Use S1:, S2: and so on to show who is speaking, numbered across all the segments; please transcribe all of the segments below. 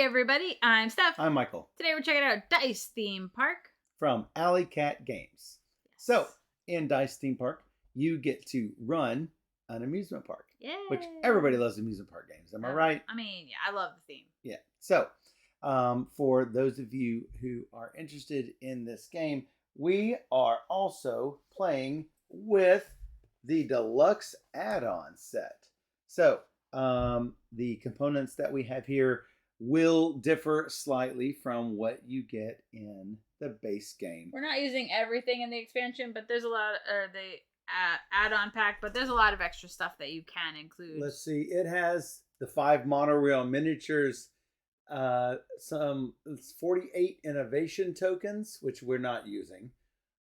S1: everybody, I'm Steph.
S2: I'm Michael.
S1: Today we're checking out Dice Theme Park.
S2: From Alley Cat Games. So, in Dice Theme Park, you get to run an amusement park.
S1: Yay!
S2: Which everybody loves amusement park games. Am I right?
S1: I mean, yeah, I love the theme.
S2: Yeah. So, for those of you who are interested in this game, we are also playing with the deluxe add-on set. So, the components that we have here will differ slightly from what you get in the base game.
S1: We're not using everything in the expansion, but there's a lot, or the add-on pack, but there's a lot of extra stuff that you can include.
S2: Let's see. It has the 5 monorail miniatures, some 48 innovation tokens, which we're not using,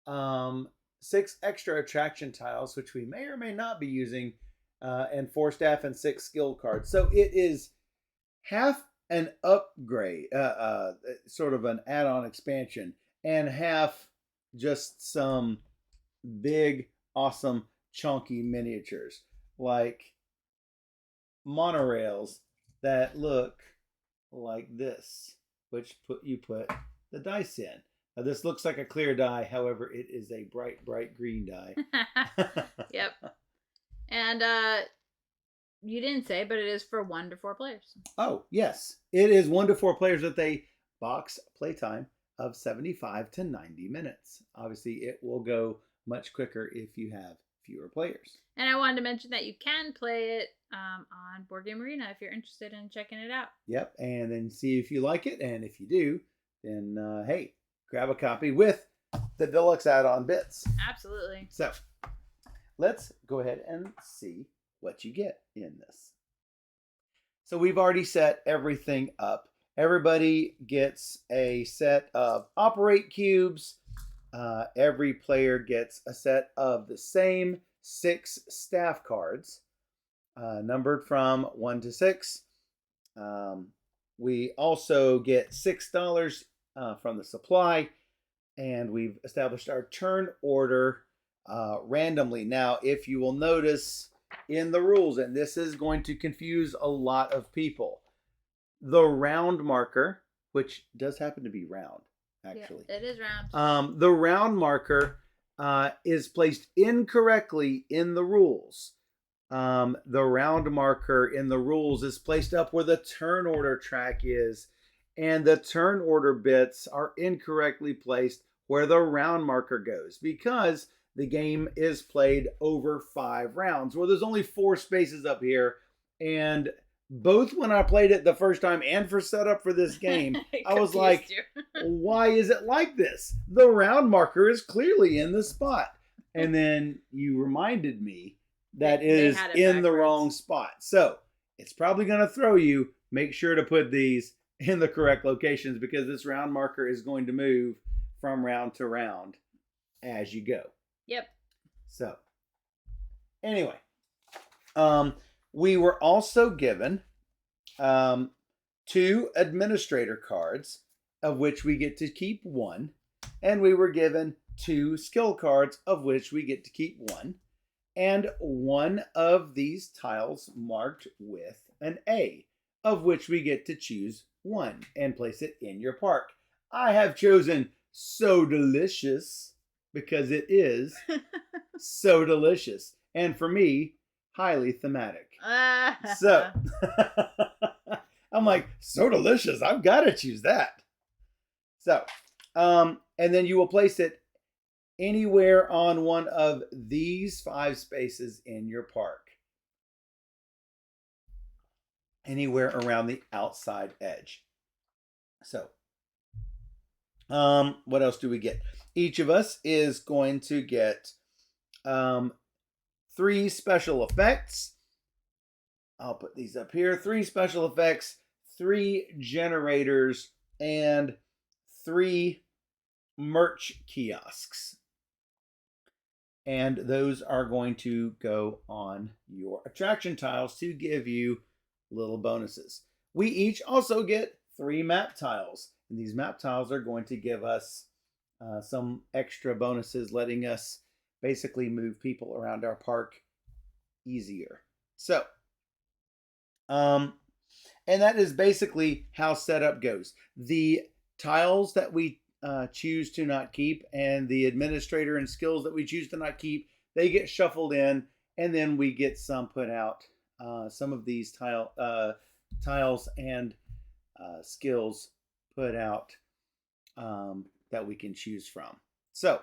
S2: 6 extra attraction tiles, which we may or may not be using, and 4 staff and 6 skill cards. So it is half an upgrade, sort of an add-on expansion, and half just some big, awesome, chunky miniatures, like monorails that look like this, which you put the dice in. Now, this looks like a clear die, however, it is a bright, bright green die.
S1: Yep. And you didn't say, but it is for 1 to 4 players.
S2: Oh, yes. It is 1 to 4 players with a box playtime of 75 to 90 minutes. Obviously, it will go much quicker if you have fewer players.
S1: And I wanted to mention that you can play it on Board Game Arena if you're interested in checking it out.
S2: Yep, and then see if you like it. And if you do, then, hey, grab a copy with the deluxe add-on bits.
S1: Absolutely.
S2: So, let's go ahead and see what you get in this. So we've already set everything up. Everybody gets a set of operate cubes. Every player gets a set of the same 6 staff cards, numbered from 1 to 6. We also get $6 from the supply, and we've established our turn order randomly. Now, if you will notice in the rules, and this is going to confuse a lot of people, the round marker, which does happen to be round, actually.
S1: Yeah, it is round.
S2: The round marker is placed incorrectly in the rules. The round marker in the rules is placed up where the turn order track is, and the turn order bits are incorrectly placed where the round marker goes, because the game is played over 5 rounds. Well, there's only 4 spaces up here, and both when I played it the first time and for setup for this game, I was like, why is it like this? The round marker is clearly in the spot. And then you reminded me that it is in the wrong spot. So it's probably going to throw you. Make sure to put these in the correct locations, because this round marker is going to move from round to round as you go.
S1: Yep.
S2: So, anyway, we were also given 2 administrator cards, of which we get to keep 1, and we were given 2 skill cards, of which we get to keep 1, and 1 of these tiles marked with an A, of which we get to choose 1 and place it in your park. I have chosen So Delicious, because it is so delicious. And for me, highly thematic. So, I'm like, so delicious. I've got to choose that. So, and then you will place it anywhere on one of these 5 spaces in your park. Anywhere around the outside edge. So, what else do we get? Each of us is going to get 3 special effects. I'll put these up here. 3 special effects, 3 generators, and 3 merch kiosks. And those are going to go on your attraction tiles to give you little bonuses. We each also get 3 map tiles. And these map tiles are going to give us some extra bonuses, letting us basically move people around our park easier. So, And that is basically how setup goes. The tiles that we choose to not keep and the administrator and skills that we choose to not keep, they get shuffled in, and then we get some put out. Some of these tiles and skills put out that we can choose from. So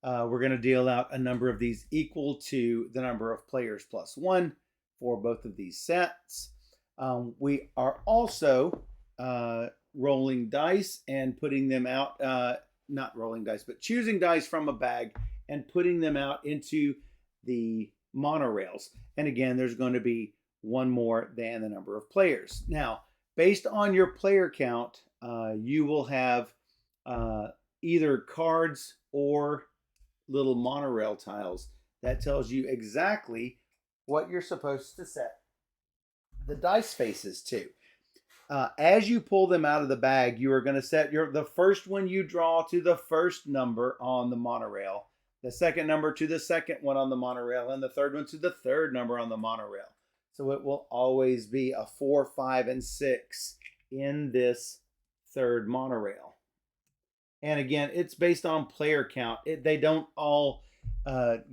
S2: we're going to deal out a number of these equal to the number of players plus one for both of these sets. We are also rolling dice and putting them out, not rolling dice, but choosing dice from a bag and putting them out into the monorails. And again, there's going to be one more than the number of players. Now, based on your player count, you will have either cards or little monorail tiles that tells you exactly what you're supposed to set the dice faces to. As you pull them out of the bag, you are going to set the first one you draw to the first number on the monorail, the second number to the second one on the monorail, and the third one to the third number on the monorail. So it will always be a 4, 5, and 6 in this third monorail. And again, it's based on player count. They don't all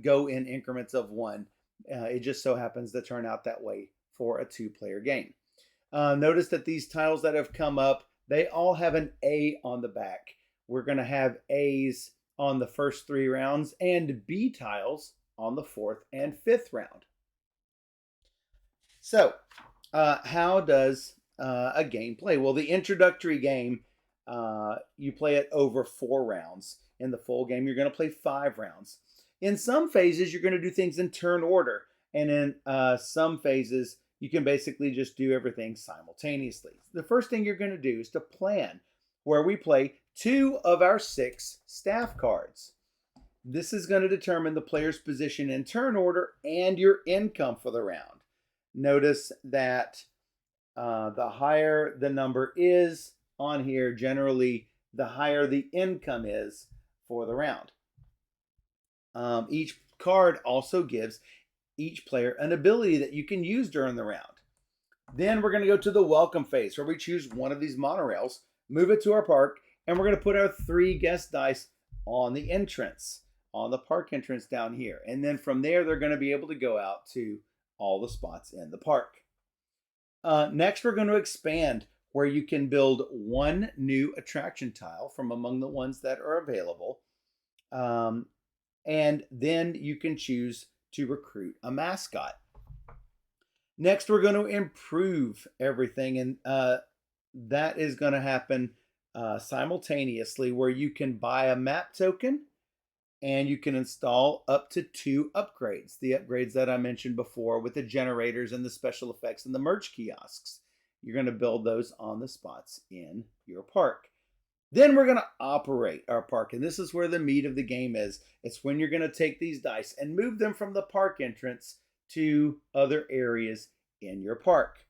S2: go in increments of one. It just so happens to turn out that way for a 2-player game. Notice that these tiles that have come up, they all have an A on the back. We're going to have A's on the first 3 rounds and B tiles on the 4th and 5th round. So, how does a game play? Well, the introductory game, you play it over 4 rounds. In the full game, you're going to play 5 rounds. In some phases, you're going to do things in turn order. And in some phases, you can basically just do everything simultaneously. The first thing you're going to do is to plan, where we play 2 of our 6 staff cards. This is going to determine the player's position in turn order and your income for the round. Notice that the higher the number is on here, generally the higher the income is for the round. Each card also gives each player an ability that you can use during the round. Then we're going to go to the welcome phase, where we choose one of these monorails, move it to our park, and we're going to put our 3 guest dice on the entrance, on the park entrance down here. And then from there, they're going to be able to go out to all the spots in the park. Next, we're going to expand, where you can build 1 new attraction tile from among the ones that are available. And then you can choose to recruit a mascot. Next, we're going to improve everything, and that is going to happen simultaneously, where you can buy a map token and you can install up to 2 upgrades. The upgrades that I mentioned before with the generators and the special effects and the merch kiosks. You're going to build those on the spots in your park. Then we're going to operate our park, and this is where the meat of the game is. It's when you're going to take these dice and move them from the park entrance to other areas in your park.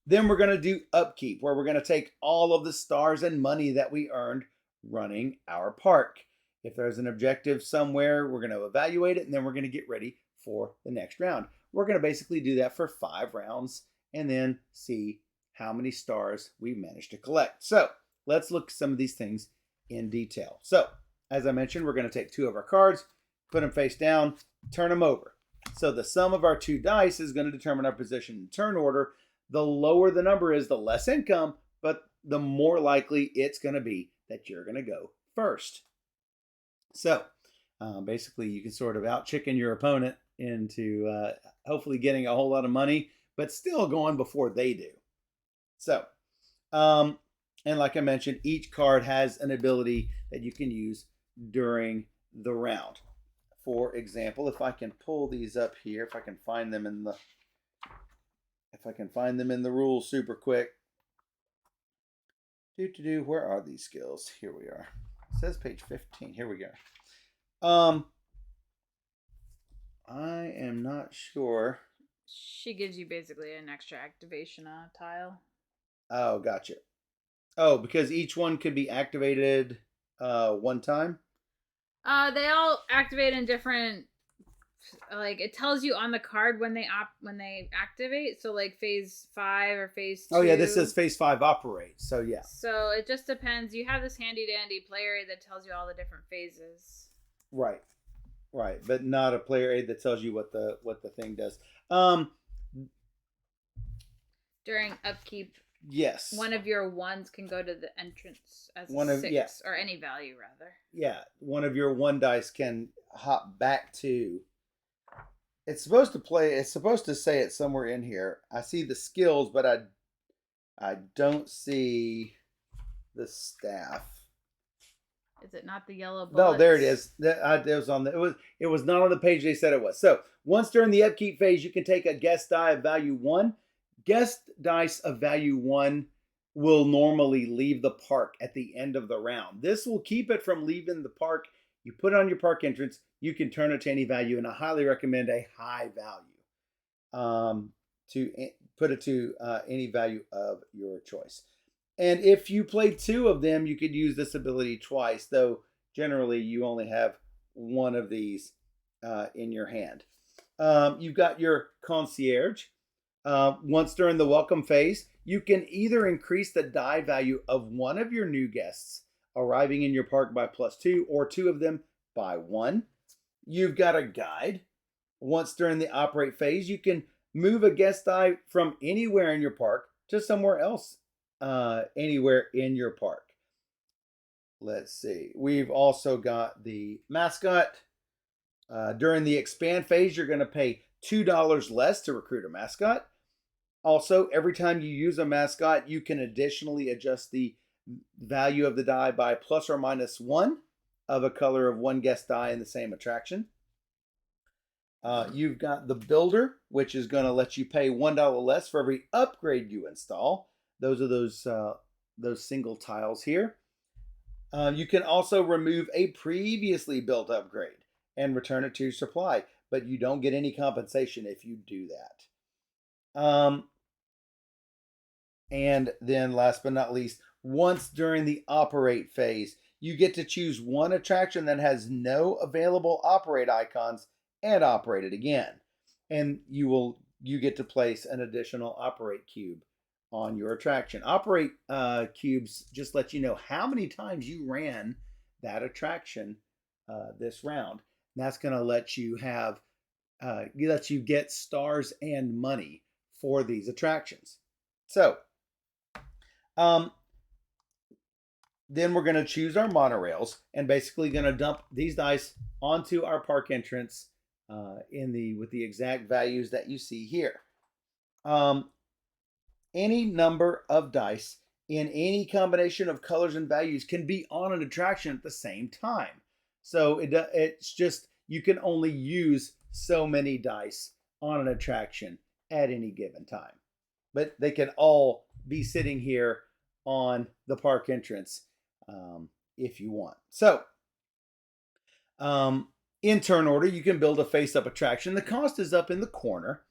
S2: Then we're going to do upkeep, where we're going to take all of the stars and money that we earned running our park. If there's an objective somewhere, we're going to evaluate it, and then we're going to get ready for the next round. We're going to basically do that for 5 rounds and then see how many stars we managed to collect. So let's look at some of these things in detail. So, as I mentioned, we're going to take 2 of our cards, put them face down, turn them over. So the sum of our 2 dice is going to determine our position in turn order. The lower the number is, the less income, but the more likely it's going to be that you're going to go first. So, basically, you can sort of out-chicken your opponent into hopefully getting a whole lot of money, but still going before they do. So, and like I mentioned, each card has an ability that you can use during the round. For example, if I can pull these up here, if I can find them in the rules super quick. Where are these skills? Here we are. It says page 15. Here we go. I am not sure.
S1: She gives you basically an extra activation tile.
S2: Oh, gotcha. Oh, because each one could be activated one time?
S1: They all activate in different like it tells you on the card when they activate. So like phase 5 or phase 2.
S2: Oh yeah, this says phase 5 operate. So yeah.
S1: So it just depends. You have this handy dandy player aid that tells you all the different phases.
S2: Right. Right, but not a player aid that tells you what the thing does.
S1: During upkeep,
S2: Yes.
S1: one of your ones can go to the entrance as
S2: One
S1: a
S2: of
S1: 6 or any value rather.
S2: Yeah, one of your 1 dice can hop back to. It's supposed to play. It's supposed to say it somewhere in here. I see the skills, but I don't see the staff.
S1: Is it not the yellow bullets?
S2: No, there it is. It was on the. It was not on the page they said it was. So once during the upkeep phase, you can take a guest die of value 1. Guest dice of value 1 will normally leave the park at the end of the round. This will keep it from leaving the park. You put it on your park entrance. You can turn it to any value, and I highly recommend a high value to put it to any value of your choice. And if you play 2 of them, you could use this ability twice, though generally you only have 1 of these in your hand. You've got your concierge. Once during the welcome phase, you can either increase the die value of 1 of your new guests arriving in your park by +2 or 2 of them by 1. You've got a guide. Once during the operate phase, you can move a guest die from anywhere in your park to somewhere else, anywhere in your park. Let's see. We've also got the mascot. During the expand phase, you're going to pay $2 less to recruit a mascot. Also, every time you use a mascot, you can additionally adjust the value of the die by ±1 of a color of 1 guest die in the same attraction. You've got the builder, which is going to let you pay $1 less for every upgrade you install. Those are those single tiles here. You can also remove a previously built upgrade and return it to your supply, but you don't get any compensation if you do that. And then last but not least, once during the operate phase, you get to choose 1 attraction that has no available operate icons and operate it again. And you get to place an additional operate cube on your attraction. Operate cubes just let you know how many times you ran that attraction this round. And that's going to let you have let you get stars and money for these attractions. So then we're going to choose our monorails and basically going to dump these dice onto our park entrance with the exact values that you see here. Any number of dice in any combination of colors and values can be on an attraction at the same time. So it's just you can only use so many dice on an attraction at any given time. But they can all be sitting here on the park entrance if you want. So in turn order, you can build a face-up attraction. The cost is up in the corner.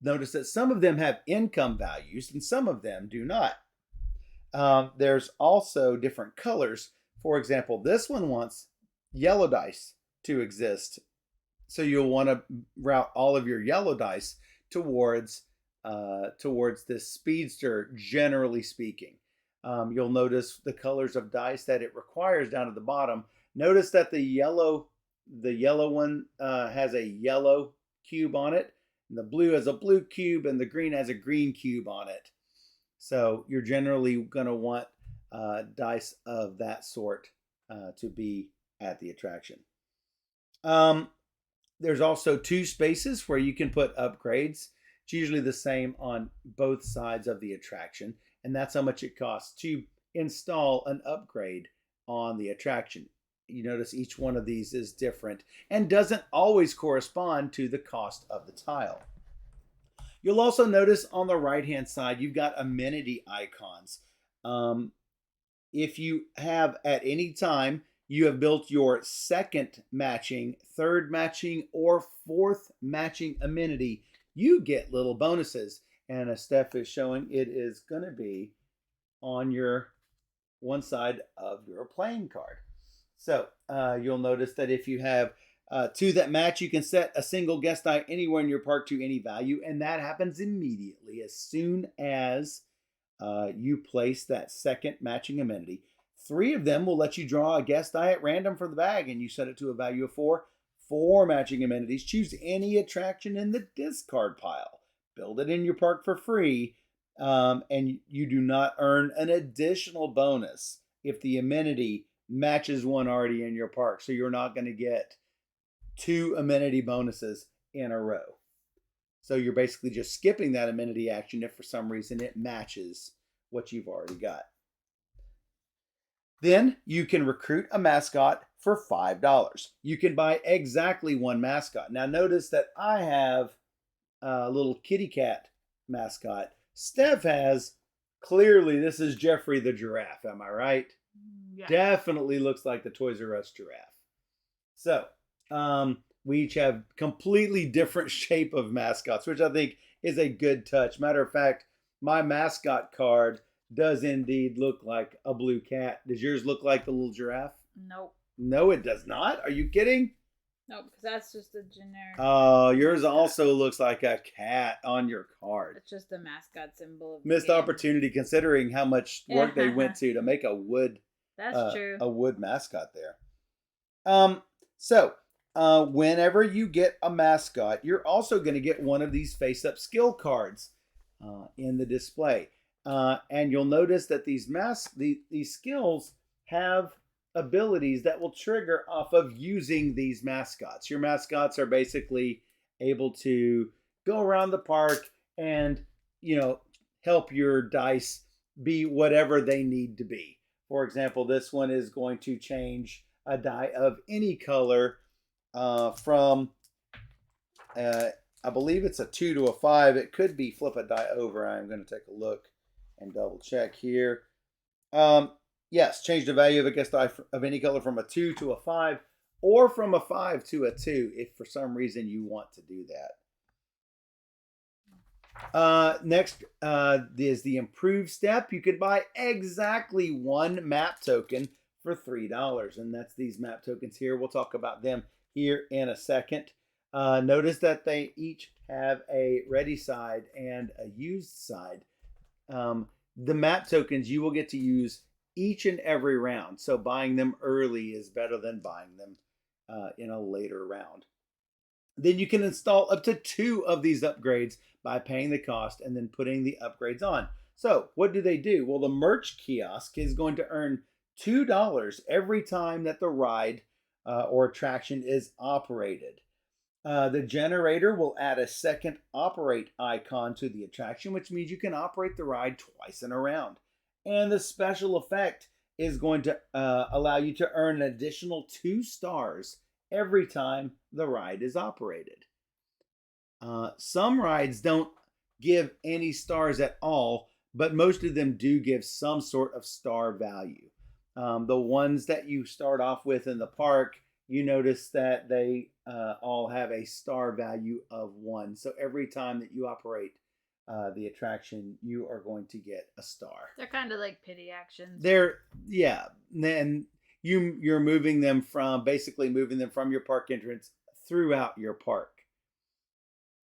S2: Notice that some of them have income values and some of them do not. There's also different colors. For example, this one wants yellow dice to exist. So you'll want to route all of your yellow dice towards this speedster, generally speaking. You'll notice the colors of dice that it requires down at the bottom. Notice that the yellow one has a yellow cube on it, and the blue has a blue cube, and the green has a green cube on it. So you're generally going to want dice of that sort to be at the attraction. There's also 2 spaces where you can put upgrades. It's usually the same on both sides of the attraction, and that's how much it costs to install an upgrade on the attraction. You notice each one of these is different and doesn't always correspond to the cost of the tile. You'll also notice on the right-hand side, you've got amenity icons. If you have at any time, you have built your 2nd matching, 3rd matching, or 4th matching amenity, you get little bonuses. And as Steph is showing, it is going to be on your one side of your playing card. So you'll notice that if you have Two that match, you can set a single guest die anywhere in your park to any value, and that happens immediately as soon as you place that second matching amenity. Three of them will let you draw a guest die at random from the bag, and you set it to a value of 4. 4 matching amenities. Choose any attraction in the discard pile. Build it in your park for free, and you do not earn an additional bonus if the amenity matches one already in your park. So you're not going to get 2 amenity bonuses in a row. So you're basically just skipping that amenity action if for some reason it matches what you've already got. Then you can recruit a mascot for $5. You can buy exactly 1 mascot. Now notice that I have a little kitty cat mascot. Steph has, clearly this is Jeffrey the giraffe, am I right?
S1: Yeah.
S2: Definitely looks like the Toys R Us giraffe. So, we each have completely different shape of mascots, which I think is a good touch. Matter of fact, my mascot card does indeed look like a blue cat. Does yours look like the little giraffe?
S1: Nope.
S2: No, it does not. Are you kidding?
S1: Nope, because that's just a generic.
S2: Oh, yours
S1: mascot.
S2: also looks like a cat on your card.
S1: It's just the mascot symbol of the
S2: Missed
S1: game.
S2: opportunity considering how much work they went to make a wood.
S1: That's true.
S2: A wood mascot there. Whenever you get a mascot, you're also going to get one of these face-up skill cards in the display. And you'll notice that these skills have abilities that will trigger off of using these mascots. Your mascots are basically able to go around the park and, help your dice be whatever they need to be. For example, this one is going to change a die of any color from, I believe it's a 2 to a 5. It could be flip a die over. I'm going to take a look and double check here. Yes, change the value of a guest die of any color from a 2 to a 5, or from a 5 to a 2 if for some reason you want to do that. Next is the improved step. You could buy exactly 1 map token for $3, and that's these map tokens here. We'll talk about them here in a second. Notice that they each have a ready side and a used side. The map tokens you will get to use each and every round, so buying them early is better than buying them in a later round. Then you can install up to 2 of these upgrades by paying the cost and then putting the upgrades on. So what do they do? Well, the merch kiosk is going to earn $2 every time that the ride or attraction is operated. The generator will add a second operate icon to the attraction, which means you can operate the ride twice in a round. And the special effect is going to allow you to earn an additional 2 stars every time the ride is operated. Some rides don't give any stars at all, but most of them do give some sort of star value. The ones that you start off with in the park, you notice that they all have a star value of 1. So every time that you operate the attraction, you are going to get a star.
S1: They're kind of like pity actions.
S2: And you're moving them from your park entrance throughout your park.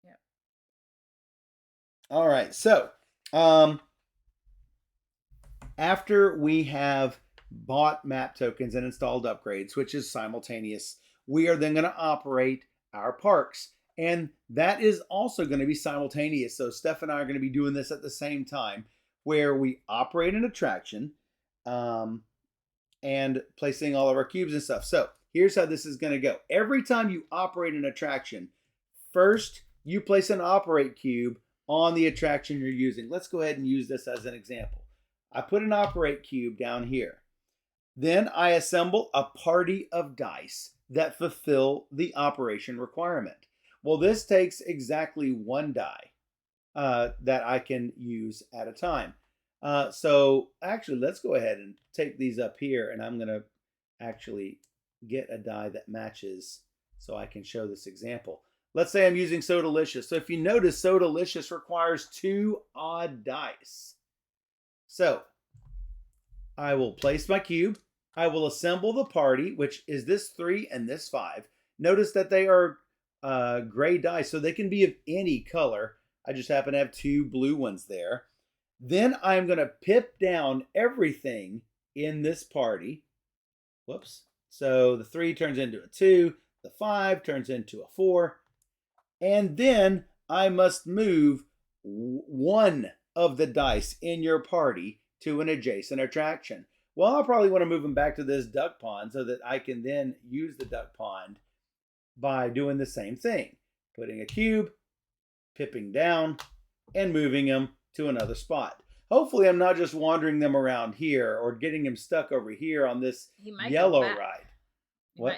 S1: Yep.
S2: All right, so after we have bought map tokens and installed upgrades, which is simultaneous, we are then going to operate our parks. And that is also going to be simultaneous. So Steph and I are going to be doing this at the same time, where we operate an attraction and placing all of our cubes and stuff. So here's how this is going to go. Every time you operate an attraction, first you place an operate cube on the attraction you're using. Let's go ahead and use this as an example. I put an operate cube down here. Then I assemble a party of dice that fulfill the operation requirement. Well, this takes exactly 1 die that I can use at a time. So actually, let's go ahead and take these up here, and I'm going to actually get a die that matches so I can show this example. Let's say I'm using Sodalicious. So if you notice, Sodalicious requires 2 odd dice. So I will place my cube. I will assemble the party, which is this 3 and this 5. Notice that they are gray dice, so they can be of any color. I just happen to have 2 blue ones there. Then I'm going to pip down everything in this party. Whoops. So the 3 turns into a 2, the 5 turns into a 4, and then I must move one of the dice in your party to an adjacent attraction. Well, I'll probably want to move them back to this duck pond so that I can then use the duck pond by doing the same thing. Putting a cube, pipping down, and moving them to another spot. Hopefully I'm not just wandering them around here or getting them stuck over here on this yellow ride.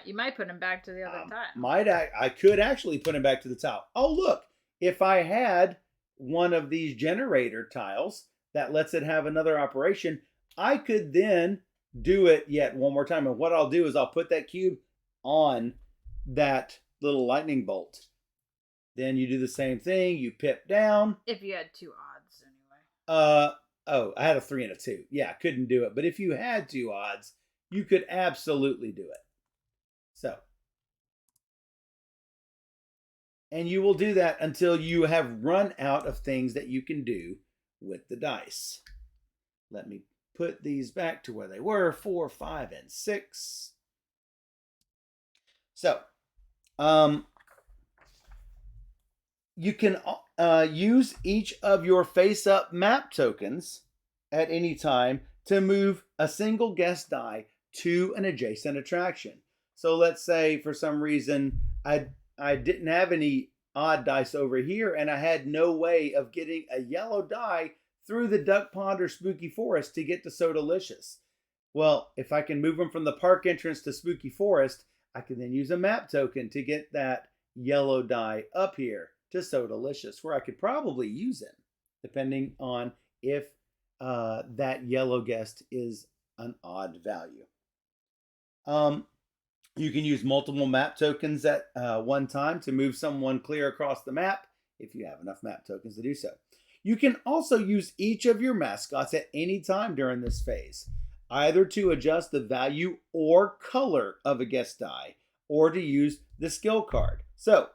S1: You might put him back to the other tile.
S2: I could actually put him back to the tile. Oh, look. If I had one of these generator tiles that lets it have another operation, I could then do it yet one more time. And what I'll do is I'll put that cube on that little lightning bolt. Then you do the same thing. You pip down.
S1: If you had 2 odds, anyway.
S2: I had a 3 and a 2. Yeah, I couldn't do it. But if you had 2 odds, you could absolutely do it. So, and you will do that until you have run out of things that you can do with the dice. Let me put these back to where they were, 4, 5, and 6. So, you can use each of your face-up map tokens at any time to move a single guest die to an adjacent attraction. So let's say for some reason I didn't have any odd dice over here and I had no way of getting a yellow die through the duck pond or spooky forest to get to So Delicious. Well, if I can move them from the park entrance to spooky forest, I can then use a map token to get that yellow die up here to So Delicious, where I could probably use it, depending on if that yellow guest is an odd value. You can use multiple map tokens at one time to move someone clear across the map, if you have enough map tokens to do so. You can also use each of your mascots at any time during this phase, either to adjust the value or color of a guest die, or to use the skill card. So,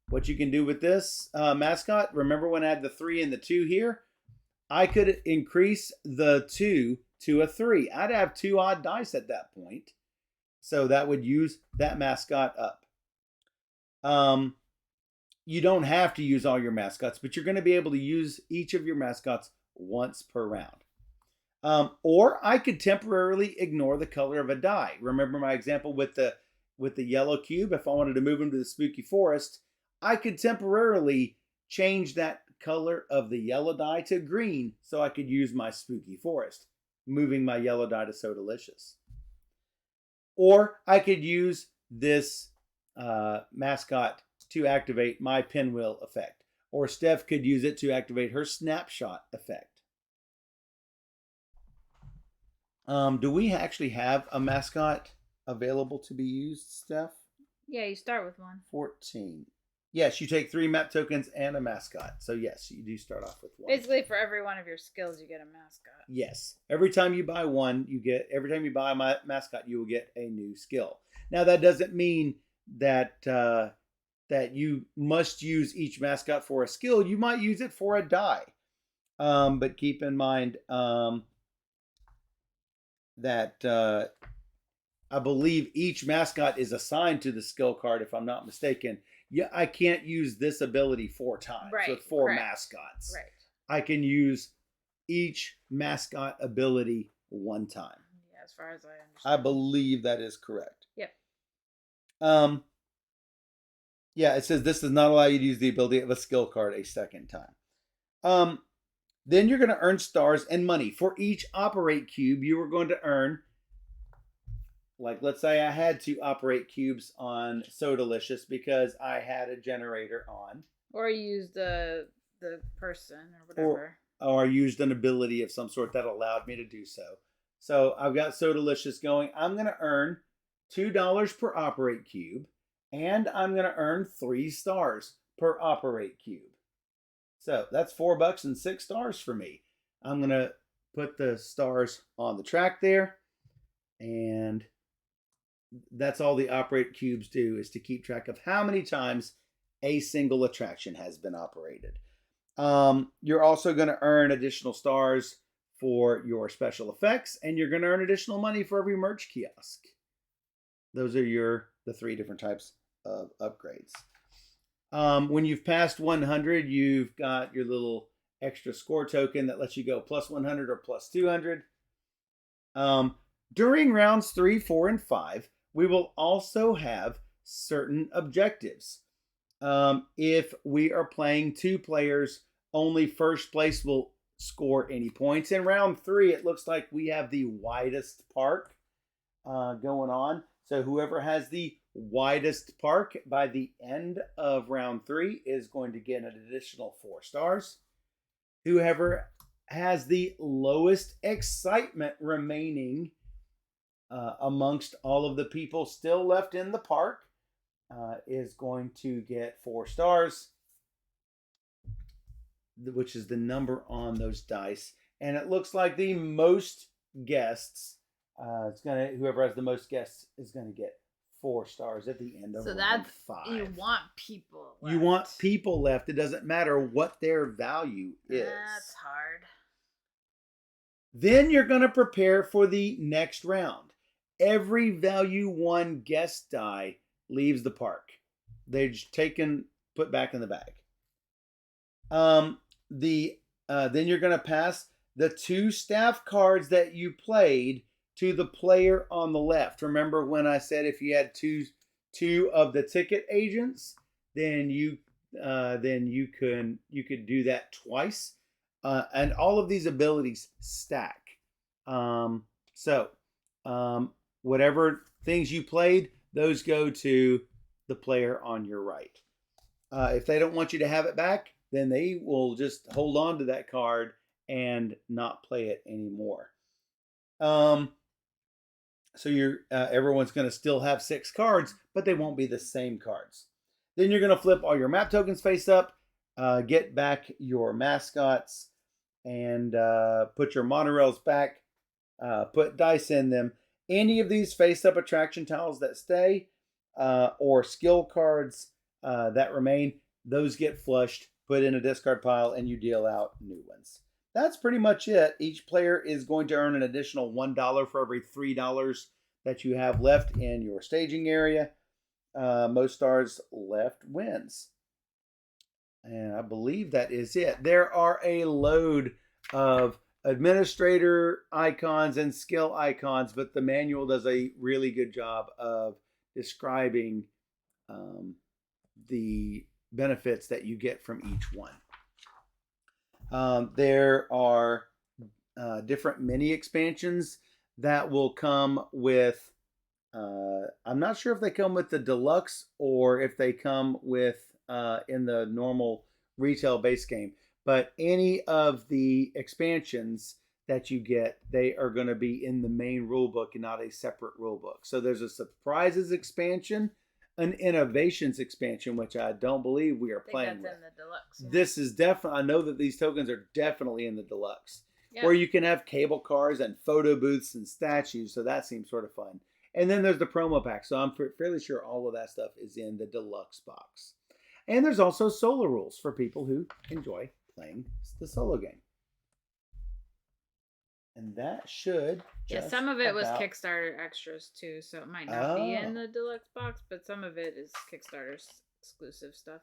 S2: what you can do with this mascot, remember when I had the 3 and the 2 here? I could increase the 2 to a 3. I'd have 2 odd dice at that point. So that would use that mascot up. You don't have to use all your mascots, but you're going to be able to use each of your mascots once per round. Or I could temporarily ignore the color of a die. Remember my example with the yellow cube? If I wanted to move him to the spooky forest, I could temporarily change that color of the yellow die to green so I could use my spooky forest, moving my yellow die to So Delicious. Or I could use this mascot to activate my pinwheel effect. Or Steph could use it to activate her snapshot effect. Do we actually have a mascot available to be used, Steph?
S1: Yeah, you start with one.
S2: 14. Yes, you take 3 map tokens and a mascot. So yes, you do start off with 1.
S1: Basically, for every one of your skills, you get a mascot.
S2: Yes. Every time you buy one, every time you buy a mascot, you will get a new skill. Now, that doesn't mean that that you must use each mascot for a skill. You might use it for a die. But keep in mind that I believe each mascot is assigned to the skill card, if I'm not mistaken. Yeah, I can't use this ability 4 times with 4 mascots.
S1: Right.
S2: I can use each mascot ability 1 time.
S1: Yeah, as far as I understand.
S2: I believe that is correct.
S1: Yep.
S2: Yeah, it says this does not allow you to use the ability of a skill card a second time. Then you're going to earn stars and money. For each operate cube, you are going to earn, like let's say I had to operate cubes on So Delicious because I had a generator on.
S1: Or use the person or whatever.
S2: Or used an ability of some sort that allowed me to do so. So I've got So Delicious going. I'm going to earn $2 per operate cube. And I'm going to earn 3 stars per operate cube. So that's $4 and 6 stars for me. I'm going to put the stars on the track there. And that's all the operate cubes do, is to keep track of how many times a single attraction has been operated. You're also going to earn additional stars for your special effects, and you're going to earn additional money for every merch kiosk. Those are the 3 different types of upgrades. When you've passed 100, you've got your little extra score token that lets you go plus 100 or plus 200. During rounds 3, 4, and 5, we will also have certain objectives. If we are playing 2 players, only first place will score any points. In round 3, it looks like we have the widest park going on. So whoever has the widest park by the end of round 3 is going to get an additional 4 stars. Whoever has the lowest excitement remaining amongst all of the people still left in the park is going to get 4 stars, which is the number on those dice. And it looks like the most guests, whoever has the most guests is going to get 4 stars at the end of round 5.
S1: You want people left.
S2: You want people left. It doesn't matter what their value is.
S1: That's hard.
S2: Then you're going to prepare for the next round. Every value 1 guest die leaves the park. They're just put back in the bag. Then you're going to pass the 2 staff cards that you played to the player on the left. Remember when I said if you had two of the ticket agents, then you could do that twice, and all of these abilities stack. Whatever things you played, those go to the player on your right. If they don't want you to have it back, then they will just hold on to that card and not play it anymore. So everyone's going to still have 6 cards, but they won't be the same cards. Then you're going to flip all your map tokens face up, get back your mascots, and put your monorails back, put dice in them. Any of these face-up attraction tiles that stay or skill cards that remain, those get flushed, put in a discard pile, and you deal out new ones. That's pretty much it. Each player is going to earn an additional $1 for every $3 that you have left in your staging area. Most stars left wins. And I believe that is it. There are a load of administrator icons and skill icons, but the manual does a really good job of describing the benefits that you get from each one. There are different mini expansions that will come with, I'm not sure if they come with the deluxe or if they come with in the normal retail base game, but any of the expansions that you get, they are going to be in the main rulebook and not a separate rulebook. So there's a surprises expansion, an innovations expansion, which I don't believe we are playing with.
S1: In the deluxe.
S2: This is definitely, I know that these tokens are definitely in the deluxe,
S1: yep.
S2: Where you can have cable cars and photo booths and statues. So that seems sort of fun. And then there's the promo pack. So I'm fairly sure all of that stuff is in the deluxe box. And there's also solo rules for people who enjoy playing the solo game. And that should.
S1: Yeah, some of it was Kickstarter extras too, so it might not be in the deluxe box, but some of it is Kickstarter exclusive stuff.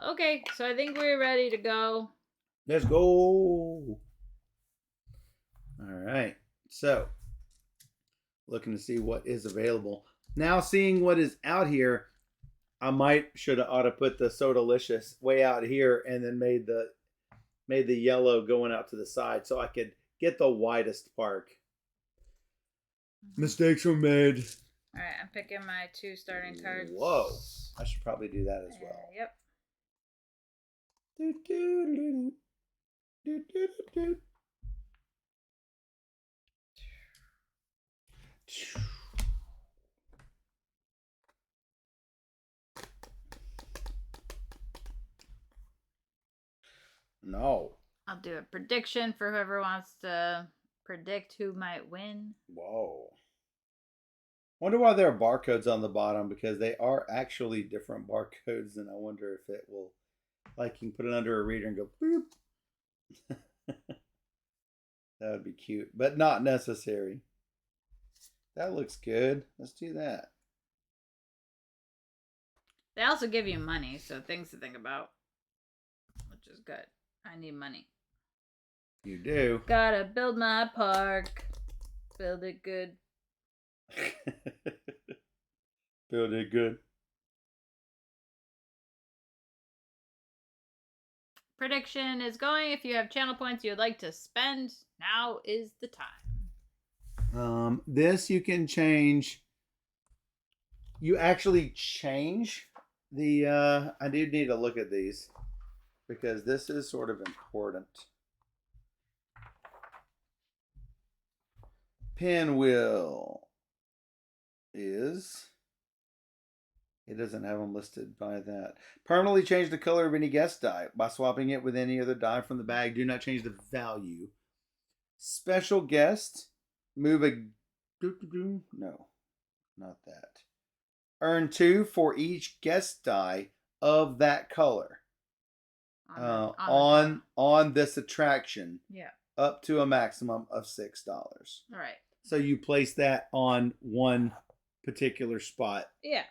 S1: Okay, so I think we're ready to go.
S2: Let's go. All right. So, looking to see what is available. Now seeing what is out here, I ought to put the Sodalicious way out here and then made the yellow going out to the side so I could get the widest park. Mistakes were made.
S1: All right, I'm picking my 2 starting cards.
S2: Whoa. I should probably do that as well.
S1: Yep.
S2: No.
S1: I'll do a prediction for whoever wants to predict who might win.
S2: Whoa. Wonder why there are barcodes on the bottom, because they are actually different barcodes, and I wonder if it will, like, you can put it under a reader and go boop. That would be cute, but not necessary. That looks good. Let's do that.
S1: They also give you money, so things to think about, which is good. I need money.
S2: You do.
S1: Gotta build my park. Build it good.
S2: Build it good.
S1: Prediction is going. If you have channel points you would like to spend, now is the time.
S2: This you can change. You actually change the. I do need to look at these because this is sort of important. Pinwheel is. It doesn't have them listed by that. Permanently change the color of any guest die by swapping it with any other die from the bag. Do not change the value. Special guest. Move a... No, not that. Earn 2 for each guest die of that color. On this attraction.
S1: Yeah.
S2: Up to a maximum of $6. All
S1: right.
S2: So you place that on one particular spot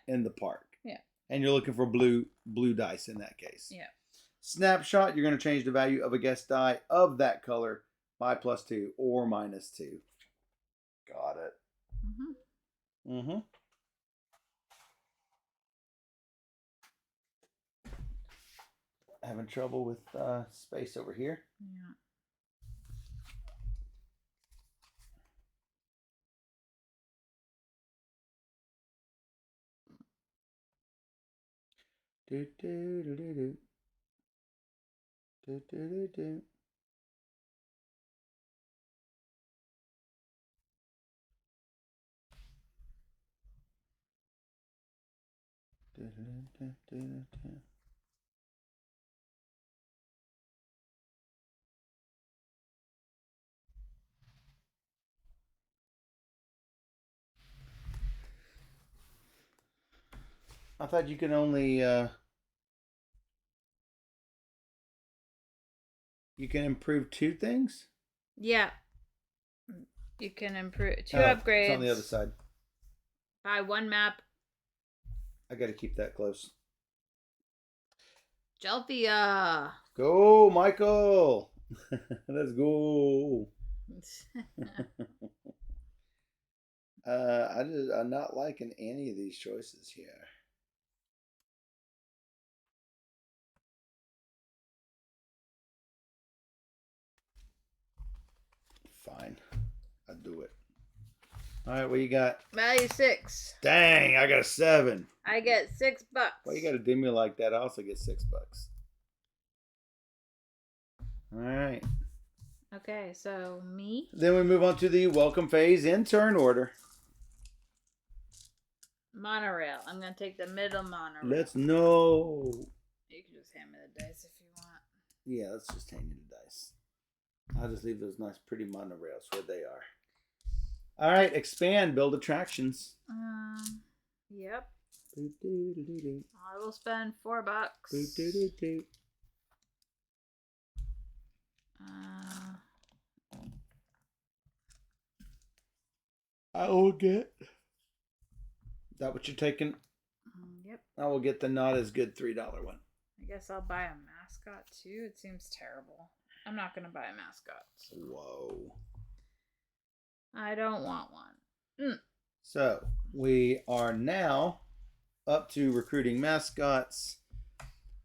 S2: in the park.
S1: Yeah.
S2: And you're looking for blue dice in that case.
S1: Yeah.
S2: Snapshot, you're going to change the value of a guest die of that color by +2 or -2. Got it. Mm-hmm. Having trouble with space over here.
S1: Yeah.
S2: Do, do, do, do, do. Do, do, do, do. Do, do, do, do, do. I thought you could only you can improve 2 things?
S1: Yeah. You can improve 2 upgrades.
S2: It's on the other side.
S1: Buy 1 map.
S2: I got to keep that close.
S1: Jelfia.
S2: Go, Michael. Let's go. I'm not liking any of these choices here. Fine. I'll do it. All right, what you got?
S1: Value 6.
S2: Dang, I got a 7.
S1: I get $6.
S2: Well, you got to do me like that. I also get $6. All right.
S1: Okay, so me.
S2: Then we move on to the welcome phase in turn order.
S1: Monorail. I'm going to take the middle monorail.
S2: Let's know.
S1: You can just hand me the dice if you want.
S2: Yeah, let's just hand you the dice. I'll just leave those nice pretty monorails where they are. All right, expand, build attractions.
S1: Yep. I will spend $4.
S2: I will get. Is that what you're taking?
S1: Yep.
S2: I will get the not as good $3 one.
S1: I guess I'll buy a mascot too. It seems terrible. I'm not going to buy a mascot. So.
S2: Whoa.
S1: I don't want one.
S2: So we are now up to recruiting mascots.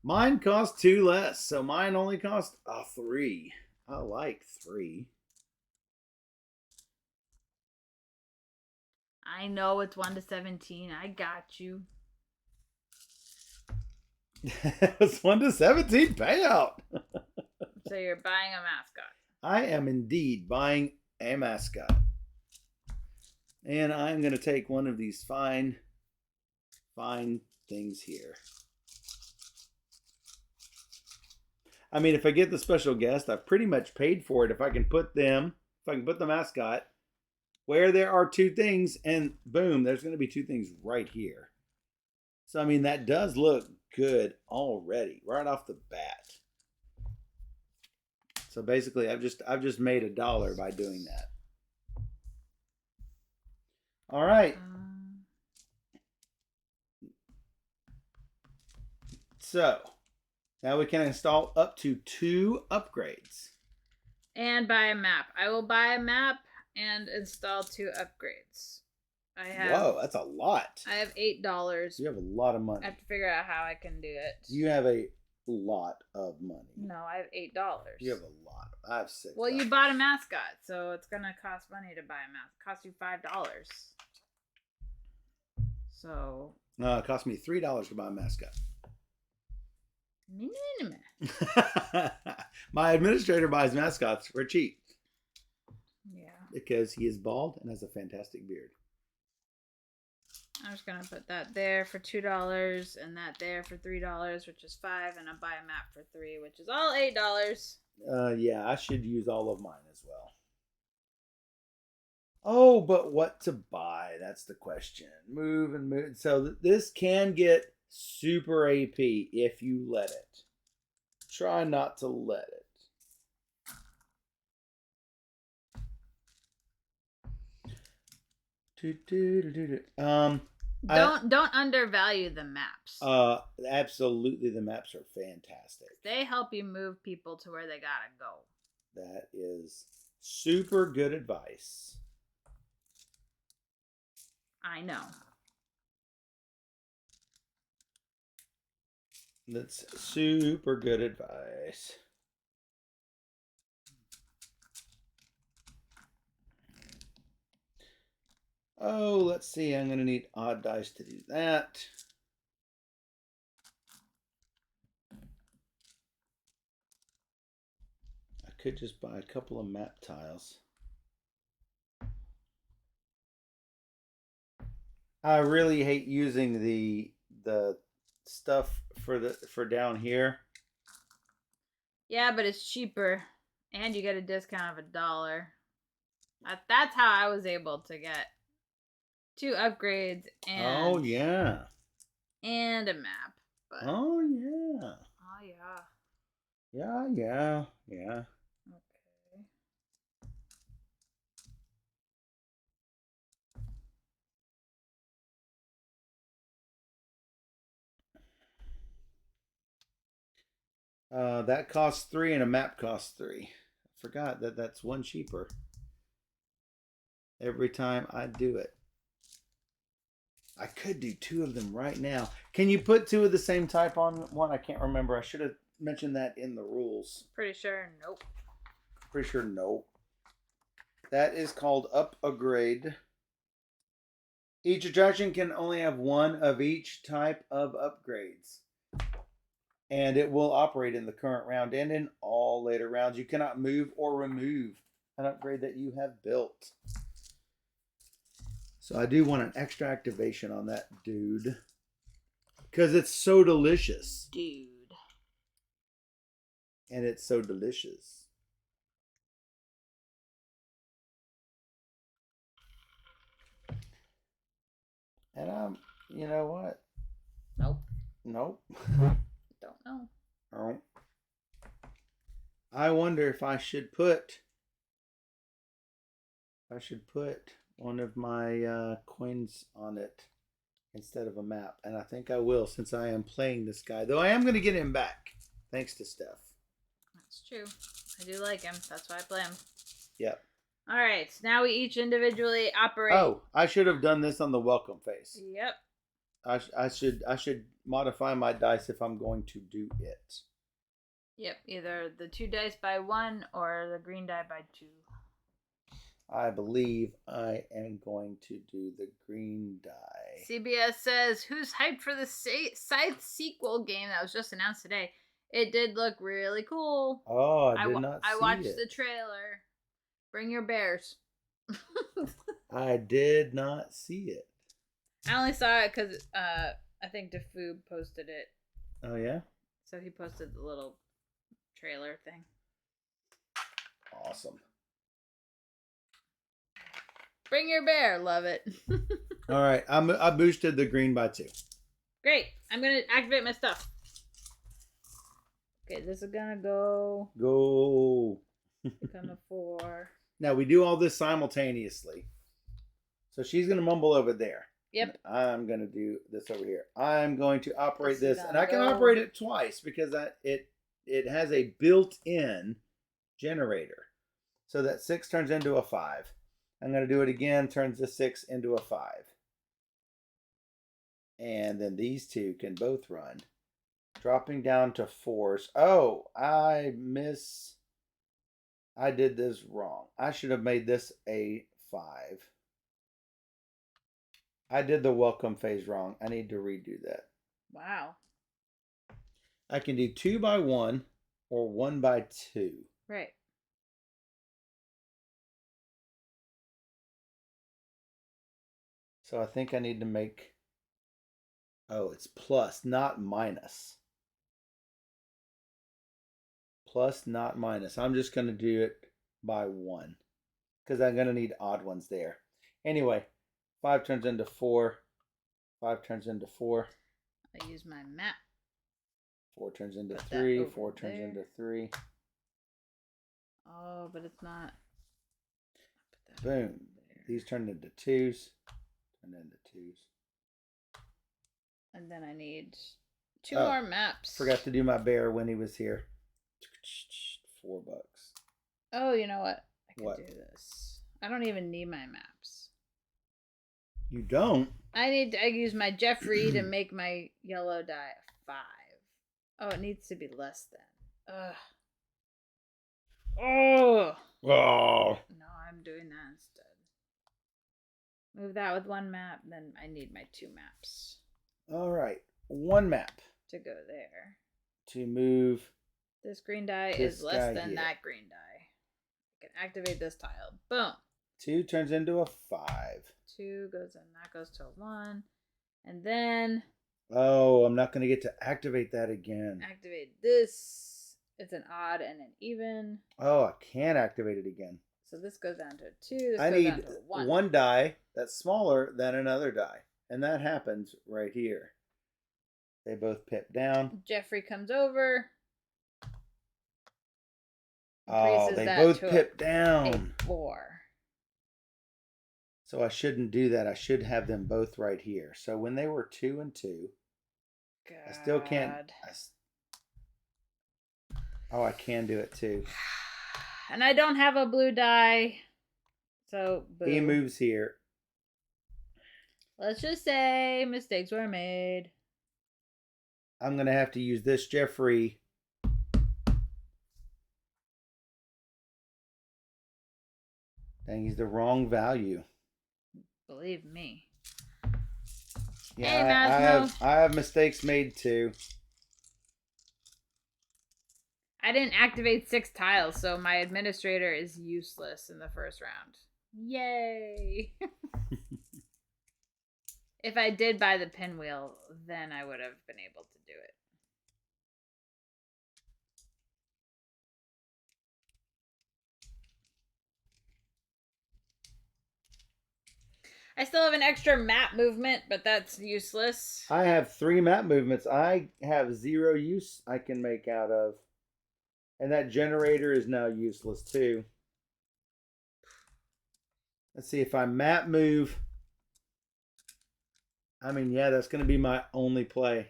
S2: Mine cost 2 less, so mine only cost 3. I like 3.
S1: I know it's 1 to 17. I got you.
S2: It's 1 to 17 payout.
S1: So you're buying a mascot.
S2: I am indeed buying a mascot. And I'm going to take one of these fine things here. I mean, if I get the special guest, I've pretty much paid for it. If I can put the mascot where there are two things, and boom, there's going to be two things right here. So I mean, that does look good already, right off the bat. So basically, I've just made $1 by doing that. All right. So now we can install up to 2 upgrades.
S1: And buy a map. I will buy a map and install 2 upgrades.
S2: Whoa, that's a lot.
S1: I have $8.
S2: You have a lot of money.
S1: I have to figure out how I can do it.
S2: You have a lot of money.
S1: No, I have $8.
S2: You have a lot. I have $6.
S1: Well, you bought a mascot, so it's gonna cost money to buy a mascot. It costs you $5. So.
S2: No, it cost me $3 to buy a mascot. My administrator buys mascots for cheap.
S1: Yeah.
S2: Because he is bald and has a fantastic beard.
S1: I'm just gonna put that there for $2 and that there for $3, which is $5, and I'll buy a map for $3, which is all $8.
S2: Yeah, I should use all of mine as well. Oh, but what to buy? That's the question. Move and move. So this can get super AP if you let it. Try not to let it.
S1: Don't undervalue the maps.
S2: Absolutely, the maps are fantastic.
S1: They help you move people to where they gotta go.
S2: That is super good advice.
S1: I know.
S2: That's super good advice. Oh, let's see. I'm going to need odd dice to do that. I could just buy a couple of map tiles. I really hate using the stuff for down here.
S1: Yeah, but it's cheaper, and you get a discount of $1. That's how I was able to get 2 upgrades and
S2: oh yeah,
S1: and a map. But,
S2: oh yeah,
S1: oh yeah,
S2: yeah. Okay. That costs 3 and a map costs 3. I forgot that that's 1 cheaper every time I do it. I could do 2 of them right now. Can you put 2 of the same type on one? I can't remember. I should have mentioned that in the rules.
S1: Pretty sure nope.
S2: Pretty sure nope. That is called up a grade. Each attraction can only have 1 of each type of upgrades. And it will operate in the current round and in all later rounds. You cannot move or remove an upgrade that you have built. So I do want an extra activation on that dude. Because it's so delicious.
S1: Dude.
S2: And it's so delicious. And you know what?
S1: Nope.
S2: Nope.
S1: Don't know.
S2: Oh. I wonder if I should put one of my coins on it instead of a map. And I think I will, since I am playing this guy. Though I am going to get him back, thanks to Steph.
S1: That's true. I do like him. That's why I play him.
S2: Yep.
S1: All right. So now we each individually operate.
S2: Oh, I should have done this on the welcome face.
S1: Yep.
S2: I should modify my dice if I'm going to do it.
S1: Yep. Either the 2 dice by 1 or the green die by 2.
S2: I believe I am going to do the green die.
S1: CBS says, who's hyped for the Scythe sequel game that was just announced today? It did look really cool.
S2: Oh, I did not see it.
S1: I watched the trailer. Bring your bears.
S2: I did not see it.
S1: I only saw it because I think DeFoob posted it.
S2: Oh, yeah?
S1: So he posted the little trailer thing.
S2: Awesome.
S1: Bring your bear. Love it.
S2: All right. I boosted the green by 2.
S1: Great. I'm going to activate my stuff. Okay, this is going to go.
S2: Go.
S1: Become a 4.
S2: Now, we do all this simultaneously. So she's going to mumble over there.
S1: Yep.
S2: I'm going to do this over here. I'm going to operate this. And I can
S1: go.
S2: operate it twice because it has a built-in generator. So that 6 turns into a 5. I'm going to do it again. Turns the 6 into a 5. And then these two can both run. Dropping down to 4s. Oh, I did this wrong. I should have made this a 5. I did the welcome phase wrong. I need to redo that.
S1: Wow.
S2: I can do 2 by 1 or 1 by 2.
S1: Right.
S2: So I think I need to make... Oh, it's plus, not minus. Plus, not minus. I'm just going to do it by 1. Because I'm going to need odd ones there. Anyway, 5 turns into 4. 5 turns into 4.
S1: I use my map.
S2: 4 turns into 3. 4 turns into 3.
S1: Oh, but it's not.
S2: Boom. These turn into 2s. Turn into 2s.
S1: And then I need 2 more maps.
S2: Forgot to do my bear when he was here. $4.
S1: Oh, you know what? I can
S2: What?
S1: do this. I don't even need my maps.
S2: You don't?
S1: I use my Jeffrey to make my yellow die a 5. Oh, it needs to be less than. Ugh. Oh.
S2: Oh.
S1: No, I'm doing that instead. Move that with 1 map, then I need my 2 maps.
S2: All right. 1 map.
S1: To go there.
S2: To move.
S1: This green die is less than that green die. I can activate this tile. Boom.
S2: 2 turns into a 5.
S1: 2 goes in. That goes to a 1. And then...
S2: Oh, I'm not going to get to activate that again.
S1: Activate this. It's an odd and an even.
S2: Oh, I can't activate it again.
S1: So this goes down to a 2. This
S2: I
S1: goes
S2: need
S1: down to a 1.
S2: 1 die that's smaller than another die. And that happens right here. They both pip down.
S1: Jeffrey comes over.
S2: Oh, they both pip down.
S1: A 4.
S2: So I shouldn't do that. I should have them both right here. So when they were 2 and 2,
S1: God.
S2: I still can't. Oh, I can do it too.
S1: And I don't have a blue die. So, boom.
S2: He moves here.
S1: Let's just say mistakes were made.
S2: I'm going to have to use this Jeffrey. Dang, he's the wrong value.
S1: Believe me.
S2: Yeah,
S1: hey,
S2: I have mistakes made too.
S1: I didn't activate 6 tiles, so my administrator is useless in the first round. Yay! If I did buy the pinwheel, then I would have been able to do it. I still have an extra map movement, but that's useless.
S2: I have 3 map movements. I have 0 use I can make out of. And that generator is now useless too. Let's see if I map move. I mean, yeah, that's going to be my only play.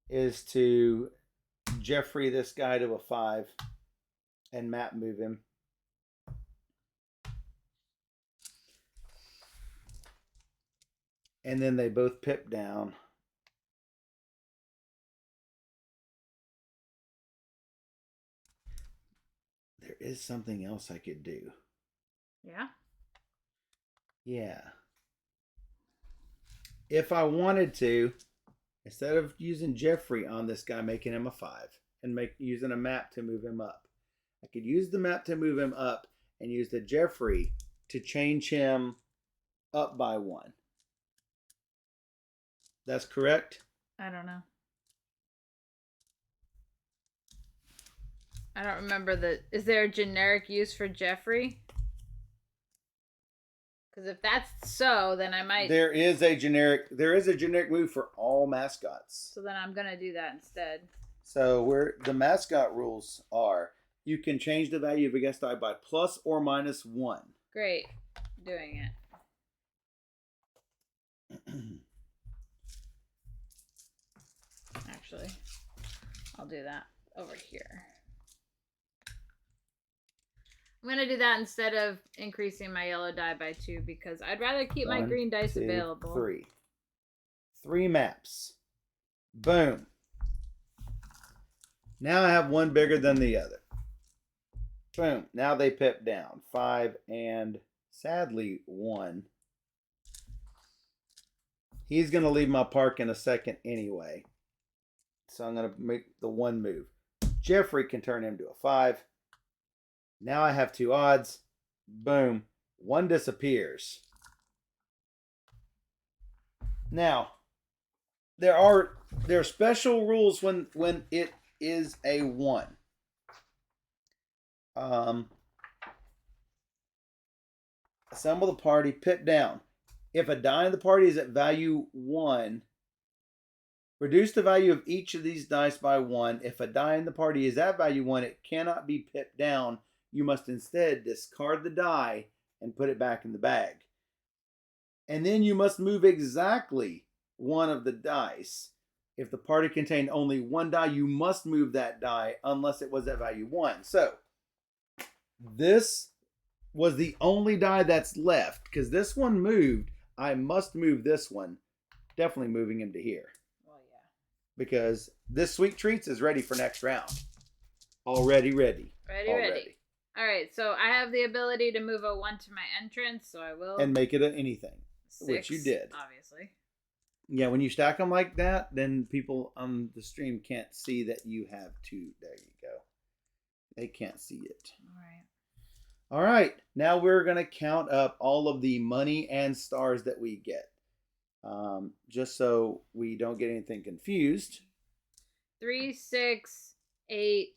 S2: Is to Jeffrey this guy to a 5 and map move him. And then they both pip down. There is something else I could do.
S1: Yeah?
S2: Yeah. If I wanted to, instead of using Jeffrey on this guy, making him a 5, and using a map to move him up, I could use the map to move him up and use the Jeffrey to change him up by 1. That's correct?
S1: I don't know. I don't remember is there a generic use for Jeffrey? Because if that's so, then I might.
S2: There is a generic move for all mascots.
S1: So then I'm gonna do that instead.
S2: So where the mascot rules are, you can change the value of a guest die by plus or minus 1.
S1: Great, doing it. Actually, I'll do that over here. I'm going to do that instead of increasing my yellow die by 2 because I'd rather keep my green dice available.
S2: 3. 3 maps. Boom. Now I have one bigger than the other. Boom. Now they pip down. 5 and sadly 1. He's going to leave my park in a second anyway. So I'm going to make the 1 move. Jeffrey can turn him to a 5. Now I have 2 odds. Boom. 1 disappears. Now, there are special rules when it is a 1. Assemble the party, pit down. If a die in the party is at value 1, reduce the value of each of these dice by 1. If a die in the party is at value 1, it cannot be pipped down. You must instead discard the die and put it back in the bag. And then you must move exactly one of the dice. If the party contained only 1 die, you must move that die unless it was at value 1. So, this was the only die that's left. Because this one moved, I must move this one. Definitely moving him to here.
S1: Well, yeah.
S2: Because this Sweet Treats is ready for next round. Already ready.
S1: Ready. All right, so I have the ability to move a 1 to my entrance, so I will.
S2: And make it an anything.
S1: 6,
S2: which you did.
S1: Obviously.
S2: Yeah, when you stack them like that, then people on the stream can't see that you have 2. There you go. They can't see it. All right. Now we're going to count up all of the money and stars that we get. Just so we don't get anything confused.
S1: 3, 6, 8,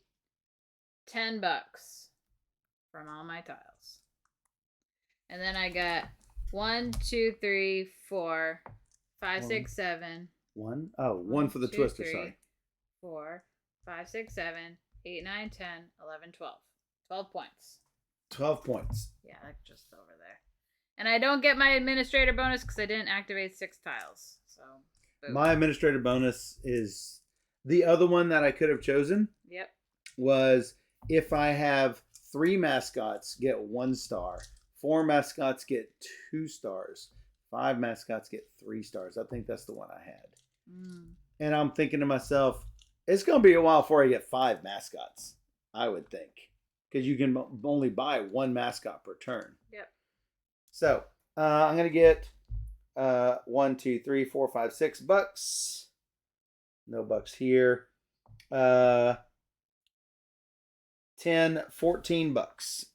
S1: $10 from all my tiles. And then I got 1, 2, 3, 4, 5, 6, 7.
S2: 1? Oh, 1 for the
S1: 2,
S2: twister,
S1: 3,
S2: sorry.
S1: 4, 5, 6, 7, 8, 9, 10, 11, 12. 12 points.
S2: 12 points.
S1: Yeah, that's just over there. And I don't get my administrator bonus because I didn't activate 6 tiles. So boom.
S2: My administrator bonus is the other one that I could have chosen.
S1: Yep.
S2: Was if I have 3 mascots, get 1 star. 4 mascots get 2 stars. 5 mascots get 3 stars. I think that's the one I had. And I'm thinking to myself, it's going to be a while before I get 5 mascots, I would think. Because you can only buy 1 mascot per turn.
S1: Yep. So,
S2: I'm going to get 1, 2, 3, 4, 5, $6. No bucks here. 10, 14 bucks.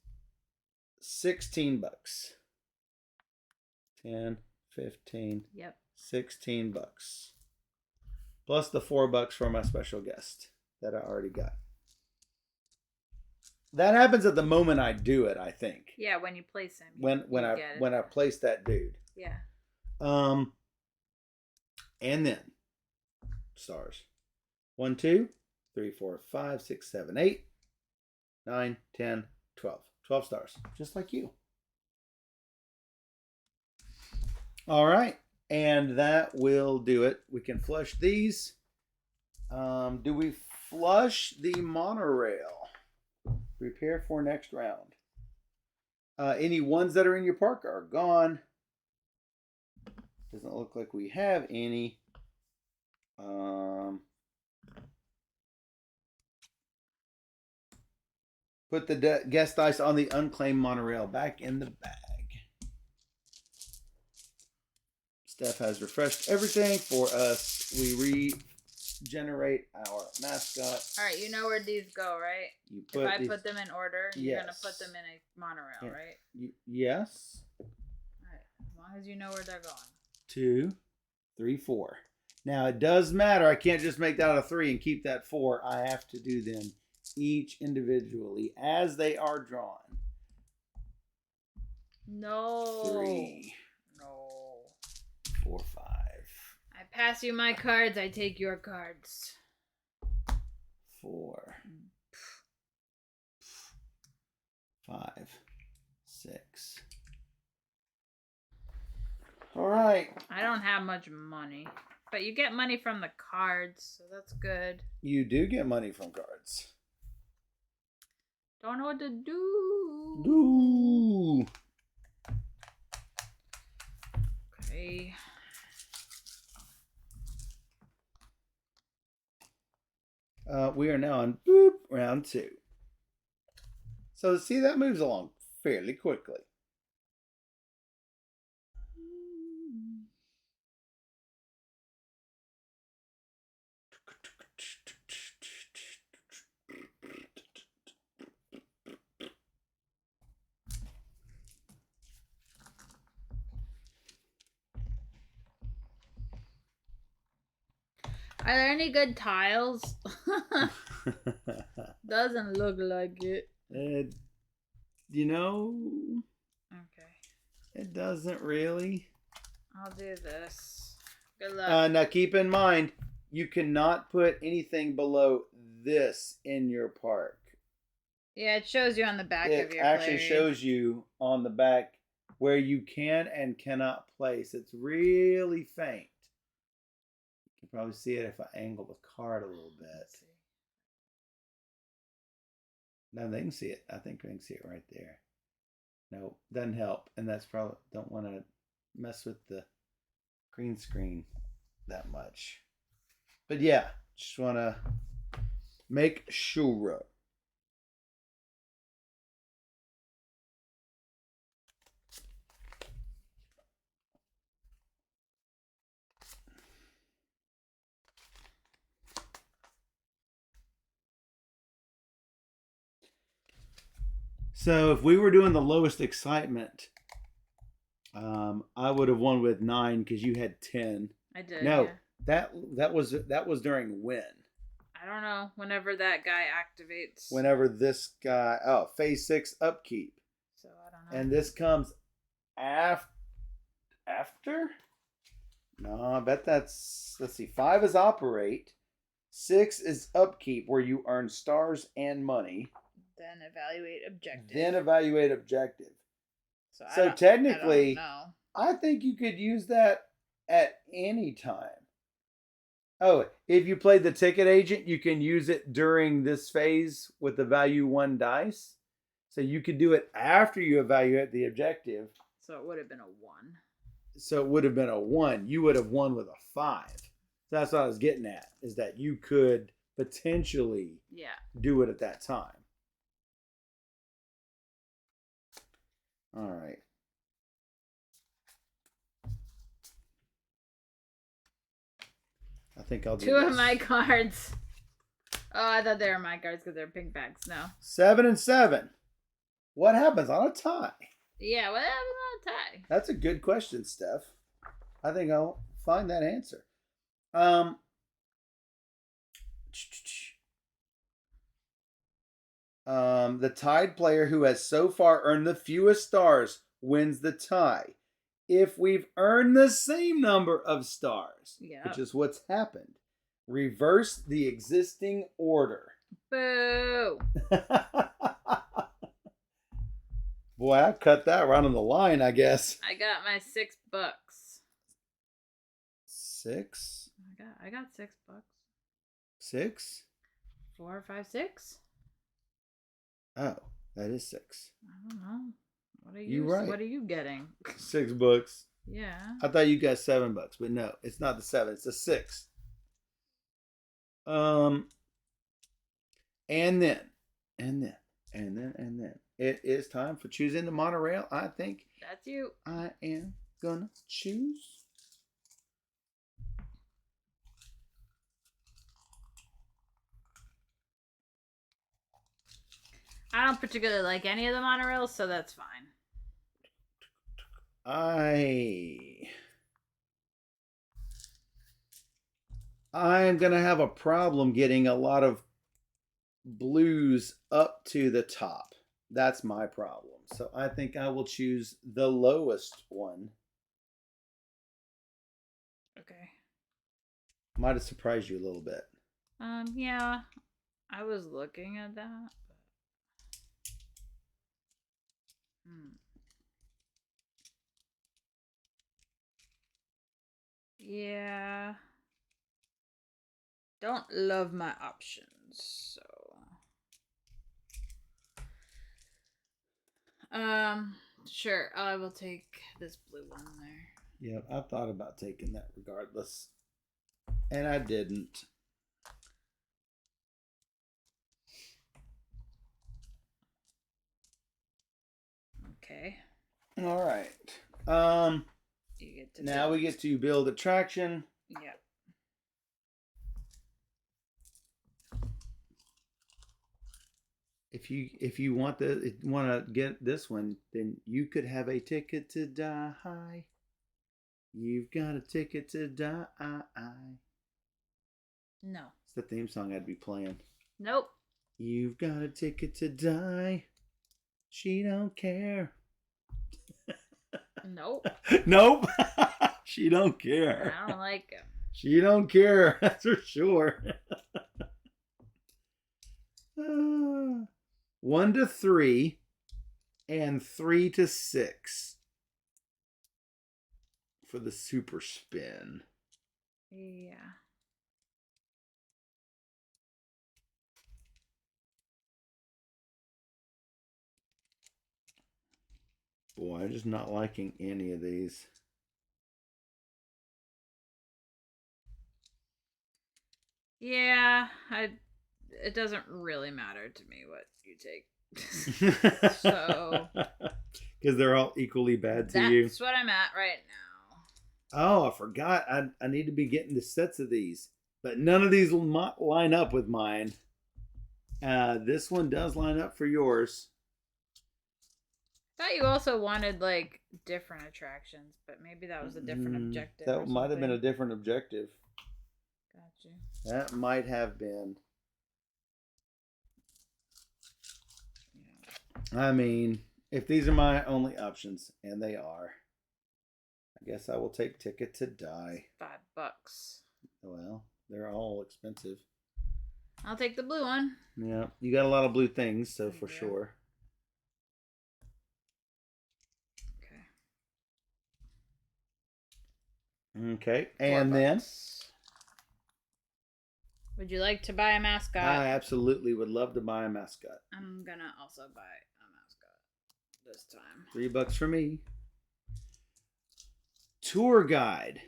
S2: 16 bucks. 10, 15.
S1: Yep.
S2: 16 bucks. Plus the $4 for my special guest that I already got. That happens at the moment I do it, I think.
S1: Yeah, when you place him.
S2: When I place that dude.
S1: Yeah.
S2: And then stars. 1, 2, 3, 4, 5, 6, 7, 8, 9, 10, 12. 12 stars. Just like you. All right. And that will do it. We can flush these. Do we flush the monorail? Prepare for next round. Any ones that are in your park are gone. Doesn't look like we have any. Put the guest dice on the unclaimed monorail back in the bag. Steph has refreshed everything for us. We regenerate our mascot.
S1: All right, you know where these go, right? If I put them in order, you're going to put them in a monorail, right?
S2: Yes.
S1: All right, as long as you know where they're going. 2,
S2: 3, 4. Now, it does matter. I can't just make that a 3 and keep that 4. I have to do them each individually as they are drawn.
S1: No.
S2: 3.
S1: No.
S2: 4, 5.
S1: I pass you my cards. I take your cards.
S2: 4. 5. 6. All right.
S1: I don't have much money. But you get money from the cards, so that's good.
S2: You do get money from cards.
S1: Don't know what to do.
S2: Do.
S1: Okay.
S2: We are now on round 2. So see, that moves along fairly quickly.
S1: Are there any good tiles? Doesn't look like it.
S2: You know,
S1: Okay.
S2: it doesn't really.
S1: I'll do this. Good luck.
S2: Now keep in mind, you cannot put anything below this in your park.
S1: Yeah, it shows you on the back of your
S2: It actually
S1: play.
S2: shows you on the back where you can and cannot place. It's really faint. You can probably see it if I angle the card a little bit. No, they can see it. I think they can see it right there. No, doesn't help. And that's probably, don't want to mess with the green screen that much. But yeah, just want to make sure. So if we were doing the lowest excitement, I would have won with 9 because you had 10.
S1: I did.
S2: No,
S1: yeah.
S2: that was during win.
S1: I don't know. Whenever that guy activates.
S2: Whenever this guy, phase 6 upkeep.
S1: So I don't know.
S2: And this comes after. No, I bet that's, let's see, 5 is operate, 6 is upkeep where you earn stars and money.
S1: Then evaluate objective.
S2: So technically, I think you could use that at any time. Oh, if you played the ticket agent, you can use it during this phase with the value 1 dice. So you could do it after you evaluate the objective.
S1: So it would have been a 1.
S2: So it would have been a 1. You would have won with a 5. So that's what I was getting at, is that you could potentially do it at that time. All right. I think I'll do
S1: 2
S2: this.
S1: of my cards. Oh, I thought they were my cards because they're pink bags. No.
S2: 7 and 7. What happens on a tie?
S1: Yeah, what happens on a tie?
S2: That's a good question, Steph. I think I'll find that answer. The tied player who has so far earned the fewest stars wins the tie. If we've earned the same number of stars, which is what's happened, reverse the existing order.
S1: Boo!
S2: Boy, I cut that right on the line, I guess.
S1: I got my $6.
S2: 6?
S1: I got $6.
S2: 6?
S1: 4, 5, 6.
S2: Oh, that is 6.
S1: I don't know. What are
S2: you right?
S1: What are you getting?
S2: $6.
S1: Yeah.
S2: I thought you got $7, but no, it's not the 7. It's the 6. And then, it is time for choosing the monorail. I think
S1: that's you.
S2: I am gonna choose.
S1: I don't particularly like any of the monorails, so that's fine.
S2: I'm gonna have a problem getting a lot of blues up to the top. That's my problem. So I think I will choose the lowest one.
S1: Okay.
S2: Might have surprised you a little bit.
S1: Yeah. I was looking at that. Yeah. Don't love my options, so. Sure. I will take this blue one there.
S2: Yeah, I thought about taking that regardless. And I didn't.
S1: Okay.
S2: All right.
S1: You get to
S2: now we get to build attraction.
S1: Yeah.
S2: If you want to get this one, then you could have a ticket to die. You've got a ticket to die.
S1: No.
S2: It's the theme song I'd be playing.
S1: Nope.
S2: You've got a ticket to die. She don't care.
S1: Nope.
S2: Nope. She don't care.
S1: I don't like him.
S2: She don't care. That's for sure. 1 to 3 and 3 to 6 for the super spin.
S1: Yeah.
S2: Boy, I'm just not liking any of these.
S1: Yeah, it doesn't really matter to me what you take. So
S2: because they're all equally bad to you.
S1: That's what I'm at right now.
S2: Oh, I forgot. I need to be getting the sets of these, but none of these will line up with mine. This one does line up for yours.
S1: I thought you also wanted like different attractions, but maybe that was a different objective.
S2: That might have been a different objective.
S1: Gotcha.
S2: That might have been. Yeah. I mean, if these are my only options, and they are, I guess I will take Ticket to Die.
S1: $5.
S2: Well, they're all expensive.
S1: I'll take the blue one.
S2: Yeah, you got a lot of blue things, so for sure. Okay, and then
S1: would you like to buy a mascot?
S2: I absolutely would love to buy a mascot.
S1: I'm gonna also buy a mascot this time.
S2: $3 for me. Tour guide.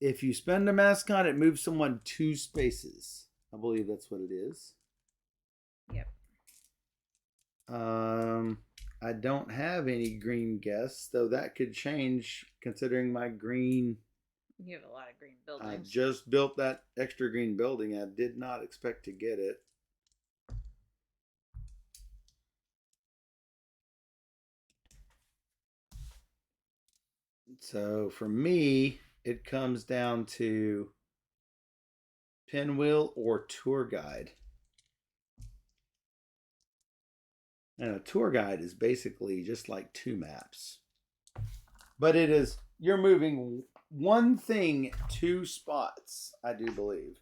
S2: If you spend a mascot, it moves someone 2 spaces. I believe that's what it is.
S1: Yep.
S2: I don't have any green guests, though that could change considering my green.
S1: You have a lot of green buildings.
S2: I just built that extra green building. I did not expect to get it. So for me, it comes down to pinwheel or tour guide. And a tour guide is basically just like 2 maps. But it is, you're moving one thing 2 spots, I do believe.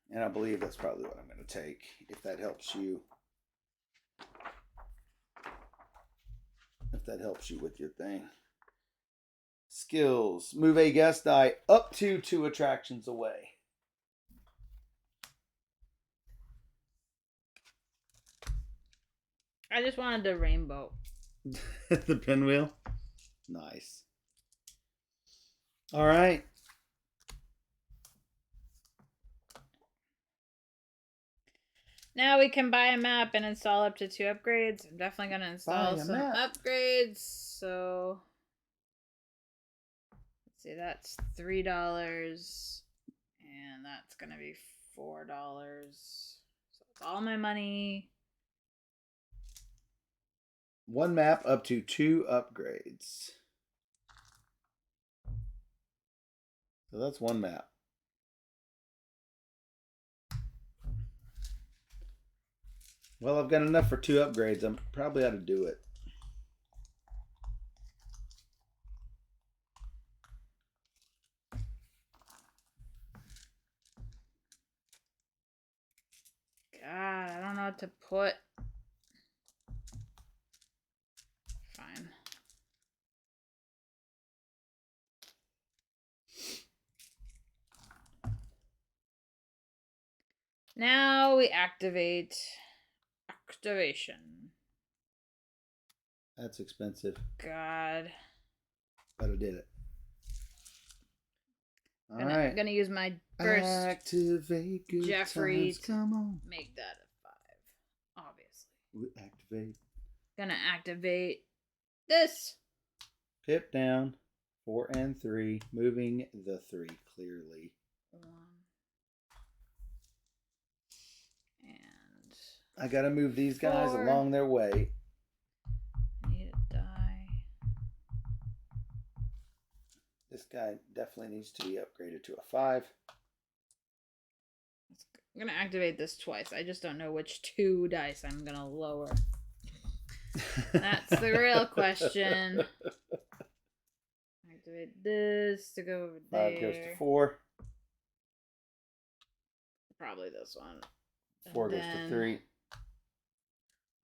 S2: And I believe that's probably what I'm going to take, if that helps you. If that helps you with your thing. Skills. Move a guest die up to 2 attractions away.
S1: I just wanted the rainbow.
S2: The pinwheel? Nice. All right.
S1: Now we can buy a map and install up to 2 upgrades. I'm definitely going to install some upgrades. So, let's see, that's $3. And that's going to be $4. So it's all my money.
S2: 1 map up to 2 upgrades. So that's 1 map. Well, I've got enough for 2 upgrades. I'm probably ought to do it.
S1: God, I don't know what to put. Fine. Now we activate activation.
S2: That's expensive.
S1: God.
S2: But I did it.
S1: I'm gonna use my first
S2: Activate good
S1: Jeffrey
S2: times. Come on.
S1: make that a 5. Obviously.
S2: We activate.
S1: Gonna activate this.
S2: Pip down. 4 and 3. Moving the 3 clearly.
S1: 1. And
S2: I gotta move these guys
S1: 4.
S2: along their way.
S1: I need a die.
S2: This guy definitely needs to be upgraded to a 5.
S1: I'm gonna activate this twice. I just don't know which 2 dice I'm gonna lower. That's the real question. Activate this to go over there.
S2: 5 goes to 4.
S1: Probably this one.
S2: 4 goes to 3.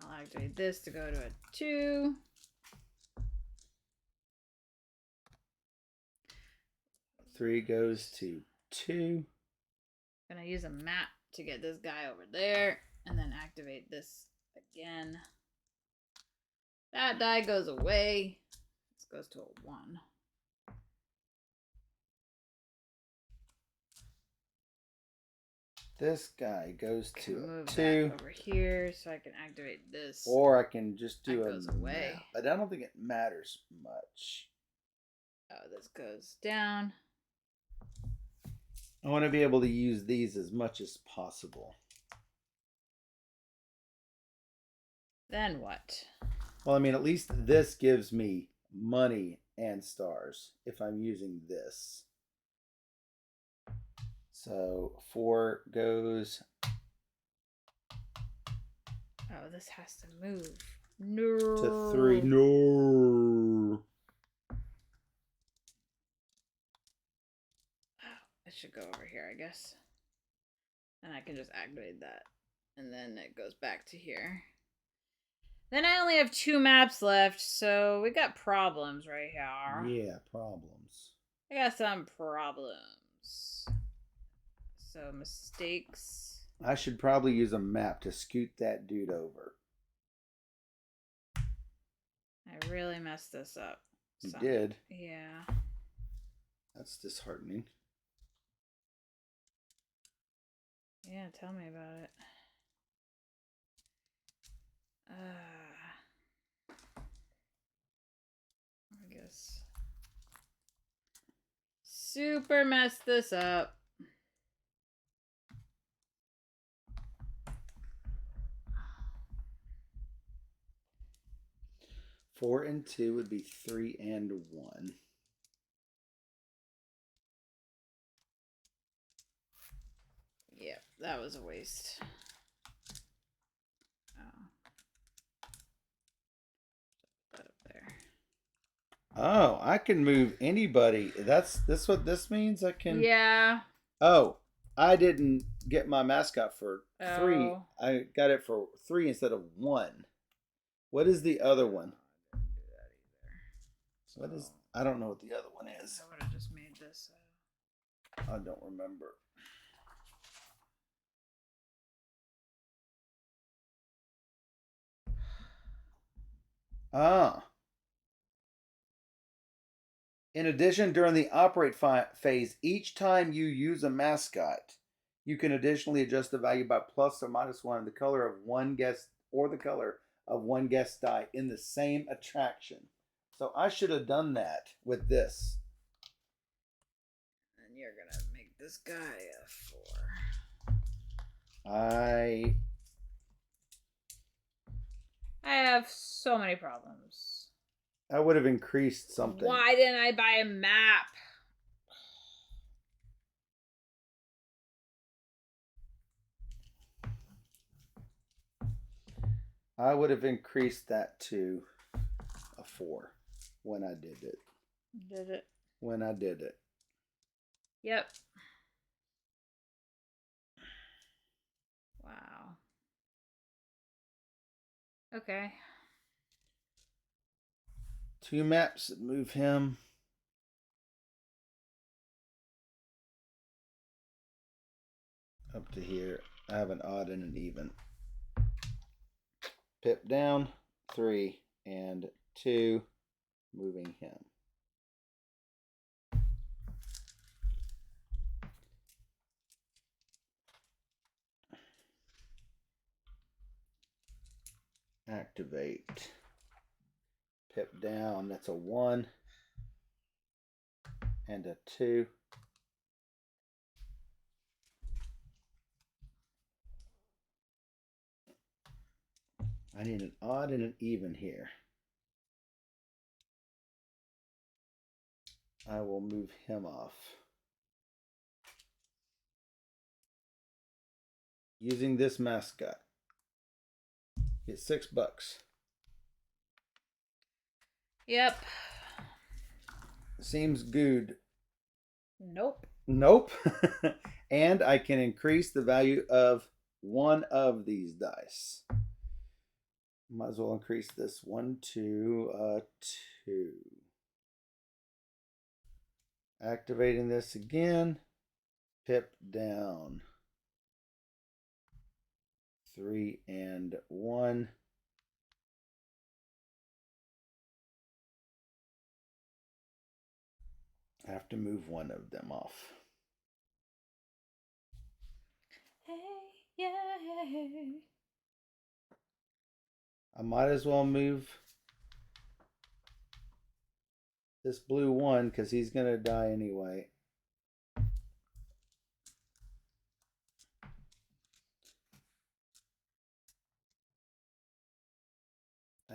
S1: I'll activate this to go to a 2.
S2: Three goes to 2.
S1: Gonna use a map to get this guy over there, and then activate this again. That die goes away. This goes to a 1.
S2: This guy goes to
S1: Move
S2: a 2.
S1: that over here so I can activate this.
S2: Or I can just do
S1: that
S2: a
S1: goes away.
S2: map. But I don't think it matters much.
S1: Oh, this goes down.
S2: I want to be able to use these as much as possible.
S1: Then what?
S2: Well, I mean, at least this gives me money and stars if I'm using this. So 4 goes.
S1: Oh, this has to move. No.
S2: To 3. No.
S1: It should go over here, I guess. And I can just activate that. And then it goes back to here. Then I only have 2 maps left, so we got problems right here.
S2: Yeah, problems.
S1: I got some problems. So mistakes.
S2: I should probably use a map to scoot that dude over.
S1: I really messed this up.
S2: You did?
S1: Yeah.
S2: That's disheartening.
S1: Yeah, tell me about it. I guess. Super messed this up.
S2: Four and 2 would be 3 and 1.
S1: Yep, that was a waste. Put that up there.
S2: Oh, I can move anybody. That's what this means? I can.
S1: Yeah.
S2: Oh, I didn't get my mascot for 3.
S1: Oh.
S2: I got it for 3 instead of 1. What is the other one?
S1: I didn't do that either.
S2: What is? I don't know what the other one is.
S1: I would have just made this.
S2: I don't remember. Ah. In addition, during the operate phase, each time you use a mascot, you can additionally adjust the value by plus or minus 1 the color of one guest or the color of one guest die in the same attraction. So I should have done that with this.
S1: And you're gonna make this guy a 4.
S2: I
S1: have so many problems.
S2: I would have increased something.
S1: Why didn't I buy a map?
S2: I would have increased that to a 4 when I did it.
S1: Did it?
S2: When I did it.
S1: Yep. Wow. Okay.
S2: 2 maps that move him. Up to here. I have an odd and an even. Pip down, 3 and 2, moving him. Activate. Pip down, that's a 1 and a 2. I need an odd and an even here. I will move him off. Using this mascot. Get $6.
S1: Yep.
S2: Seems good.
S1: Nope.
S2: Nope. And I can increase the value of one of these dice. Might as well increase this 1 to 2. Activating this again. Pip down. 3 and 1. I have to move one of them off.
S1: Hey, yay.
S2: I might as well move this blue one because he's going to die anyway.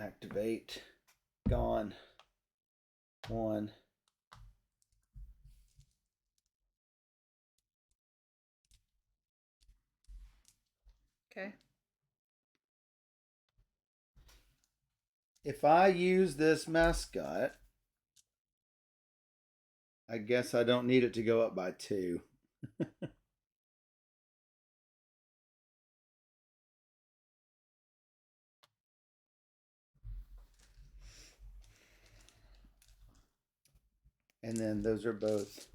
S2: Activate. Gone. 1.
S1: Okay.
S2: If I use this mascot, I guess I don't need it to go up by 2. And then those are both.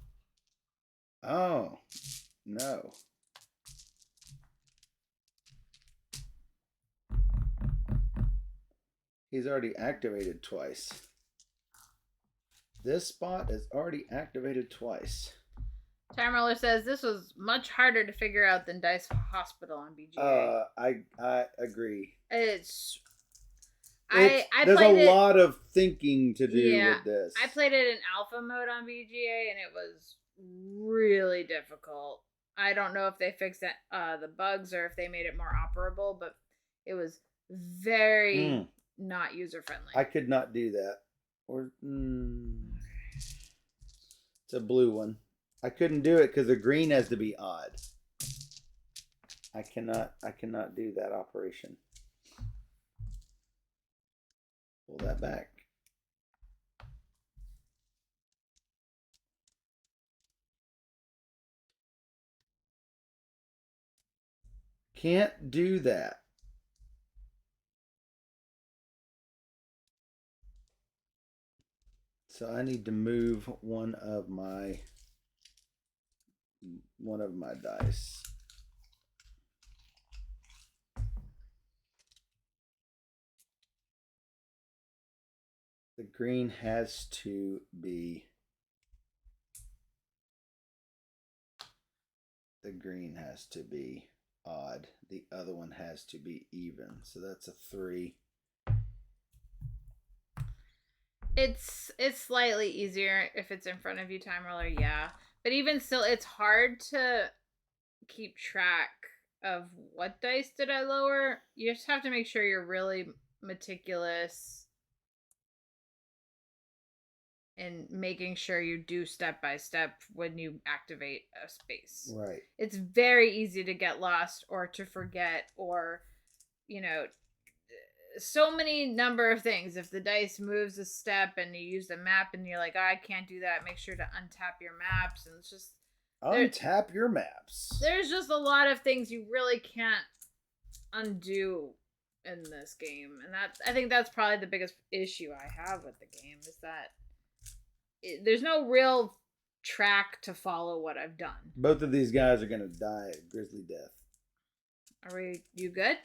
S2: Oh, no. He's already activated twice. This spot is already activated twice.
S1: Time Roller says this was much harder to figure out than Dice Hospital on BGA.
S2: I agree.
S1: There's
S2: a lot of thinking to do with this.
S1: I played it in alpha mode on BGA and it was really difficult. I don't know if they fixed the bugs or if they made it more operable, but it was very not user friendly.
S2: I could not do that. Or it's a blue one. I couldn't do it because the green has to be odd. I cannot do that operation. Pull that back. Can't do that. So I need to move one of my dice. The green has to be odd. The other one has to be even. So that's a 3.
S1: It's slightly easier if it's in front of you, Time Roller, yeah. But even still, it's hard to keep track of what dice did I lower. You just have to make sure you're really meticulous in making sure you do step by step when you activate a space.
S2: Right.
S1: It's very easy to get lost or to forget or, so many number of things. If the dice moves a step and you use the map and you're like, oh, I can't do that, make sure to untap your maps. And it's just
S2: Untap your maps.
S1: there's just a lot of things you really can't undo in this game, and I think that's probably the biggest issue I have with the game is that there's no real track to follow what I've done.
S2: Both of these guys are gonna die a grisly death.
S1: Are you good?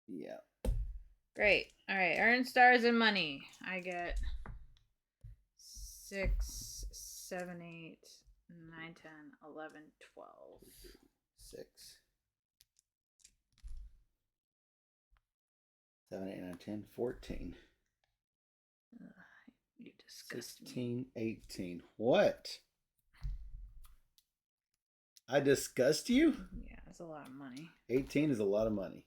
S2: Yeah.
S1: Great. All right. Earn stars and money. I get 6, 7, 8, 9, 10, 11, 12.
S2: 6, 7, 8, 9, 10, 14.
S1: You disgust
S2: 16,
S1: me.
S2: 18. What? I disgust you?
S1: Yeah, that's a lot of money.
S2: 18 is a lot of money.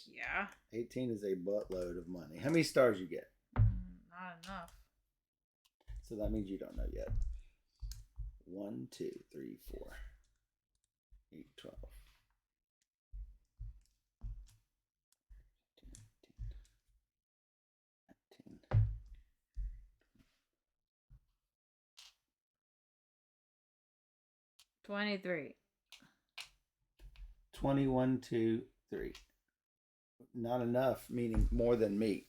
S1: Yeah.
S2: 18 is a buttload of money. How many stars you get?
S1: Not enough.
S2: So that means you don't know yet. 1, 2, 3, 4, 8, 12.
S1: 23.
S2: 21, 2, 3. Not enough, meaning more than me.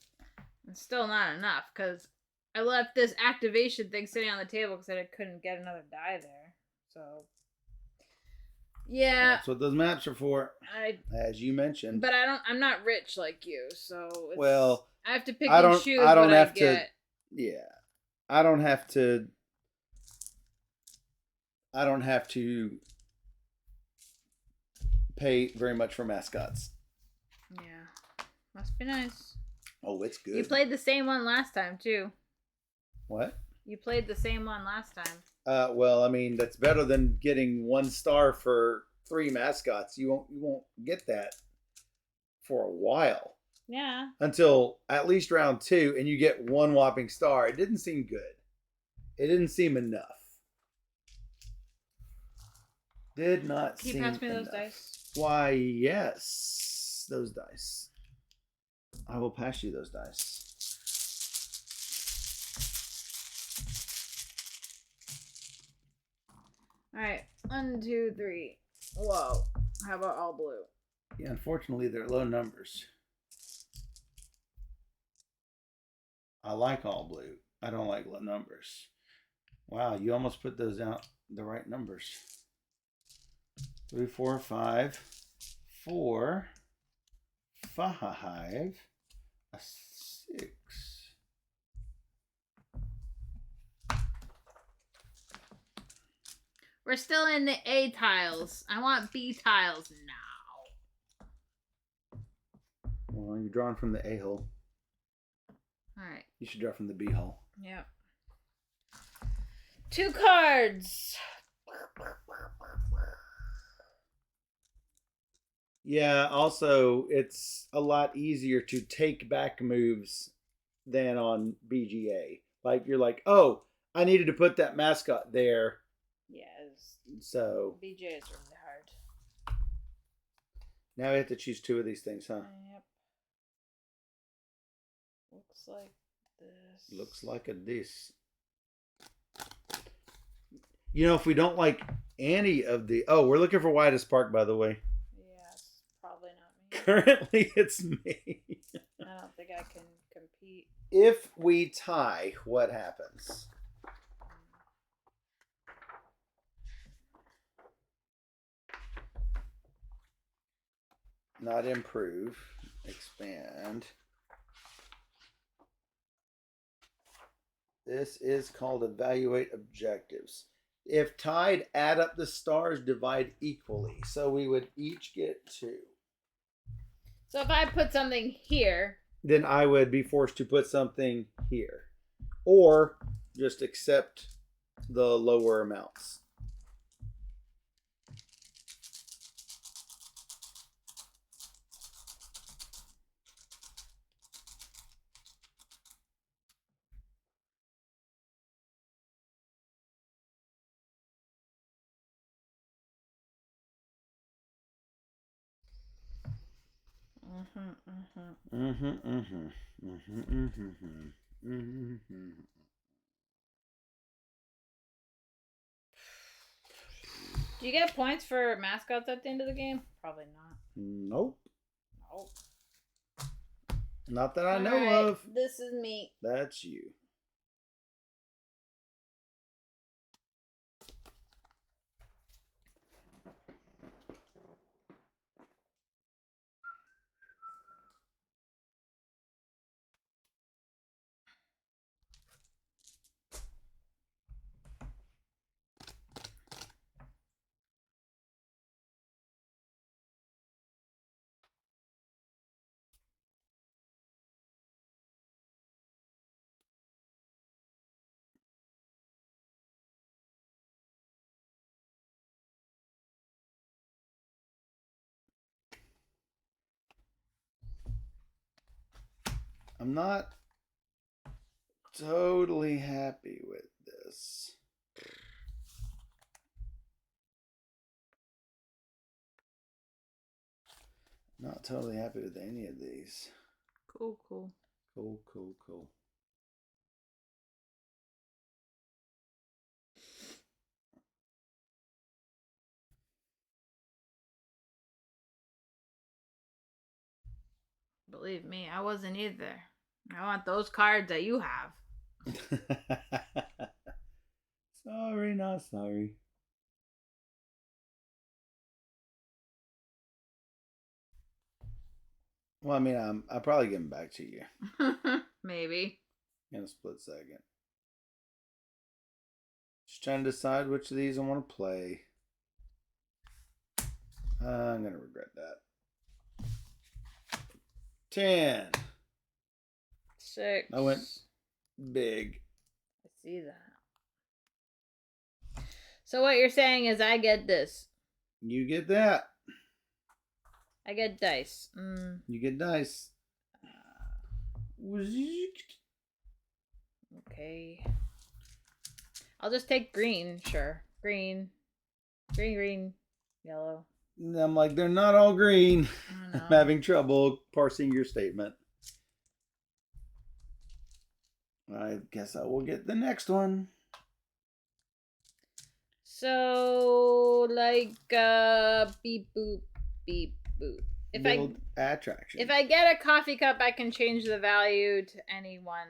S1: It's still not enough because I left this activation thing sitting on the table because I couldn't get another die there. So, yeah.
S2: That's what those maps are for, as you mentioned.
S1: But I'm not rich like you, so
S2: well,
S1: I have to pick and choose what I get.
S2: Yeah, I don't have to pay very much for mascots.
S1: Yeah, must be nice.
S2: Oh, it's good.
S1: You played the same one last time too.
S2: What?
S1: You played the same one last time.
S2: Well, I mean that's better than getting 1 star for 3 mascots. You won't get that for a while.
S1: Yeah.
S2: Until at least round 2, and you get 1 whopping star. It didn't seem good. It didn't seem enough. Did not seem enough.
S1: Can you pass me those dice?
S2: Why, yes. Those dice. I will pass you those dice.
S1: Alright. 1, 2, 3. Whoa. How about all blue?
S2: Yeah, unfortunately, they're low numbers. I like all blue. I don't like low numbers. Wow, you almost put those out the right numbers. 3, 4, 5, 4, 5, a 6.
S1: We're still in the A tiles. I want B tiles now.
S2: Well, you're drawing from the A hole.
S1: Alright.
S2: You should draw from the B hole.
S1: Yep. 2 cards.
S2: Yeah, also, it's a lot easier to take back moves than on BGA. Like, you're like, oh, I needed to put that mascot there.
S1: Yes.
S2: So.
S1: BGA is really hard.
S2: Now we have to choose 2 of these things, huh?
S1: Yep. Looks like this.
S2: Looks like a this. You know, if we don't like any of the... Oh, we're looking for Widest Park, by the way.
S1: Yes, probably not me.
S2: Currently, it's me.
S1: I don't think I can compete.
S2: If we tie, what happens? Not improve. Expand. This is called evaluate objectives. If tied, add up the stars, divide equally. So we would each get 2.
S1: So if I put something here,
S2: then I would be forced to put something here. Or just accept the lower amounts.
S1: Do you get points for mascots at the end of the game? Probably not.
S2: Nope.
S1: Nope.
S2: Not that I know
S1: Alright,
S2: of.
S1: This is me.
S2: That's you. I'm not totally happy with this. Not totally happy with any of these.
S1: Cool.
S2: Cool.
S1: Believe me, I wasn't either. I want those cards that you have.
S2: Sorry, not sorry. Well, I mean, I'll probably get them back to you
S1: Maybe.
S2: in a split second. Just trying to decide which of these I want to play. I'm going to regret that. 10.
S1: 6.
S2: I went big.
S1: I see that. So what you're saying is I get this.
S2: You get that.
S1: I get dice.
S2: You get dice.
S1: Okay. I'll just take green, sure. Green, yellow.
S2: I'm like, they're not all green.
S1: I know.
S2: I'm having trouble parsing your statement. I guess I will get the next one.
S1: So, like, beep boop, beep boop.
S2: Build attraction.
S1: If I get a coffee cup, I can change the value to any one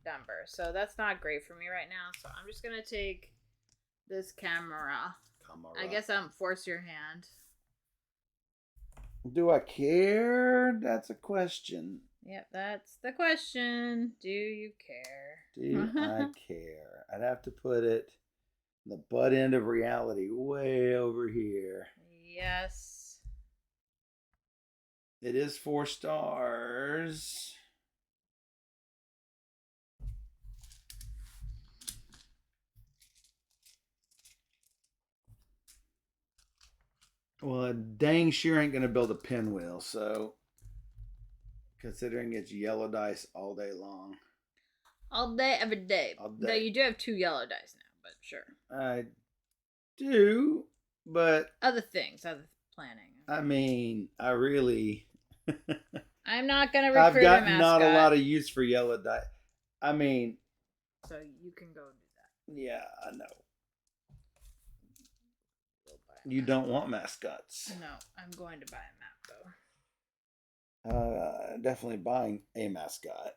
S1: number. So that's not great for me right now. So I'm just gonna take this camera. I guess I'm force your hand.
S2: Do I care? That's a question.
S1: Yep, that's the question. Do you care?
S2: Do I care? I'd have to put it the butt end of reality way over here.
S1: Yes.
S2: It is 4 stars. Well, dang sure ain't gonna build a pinwheel, so considering it's yellow dice all day long.
S1: All day, every day.
S2: All
S1: Though
S2: day.
S1: you do have 2 yellow dice now, but sure.
S2: I do, but
S1: Other things, other planning.
S2: I mean, I really
S1: I'm not gonna recruit
S2: I've got
S1: a mascot.
S2: not a lot of use for yellow dice. I mean,
S1: so you can go do that.
S2: yeah, I know. You don't want mascots.
S1: No, I'm going to buy a map though.
S2: Definitely buying a mascot.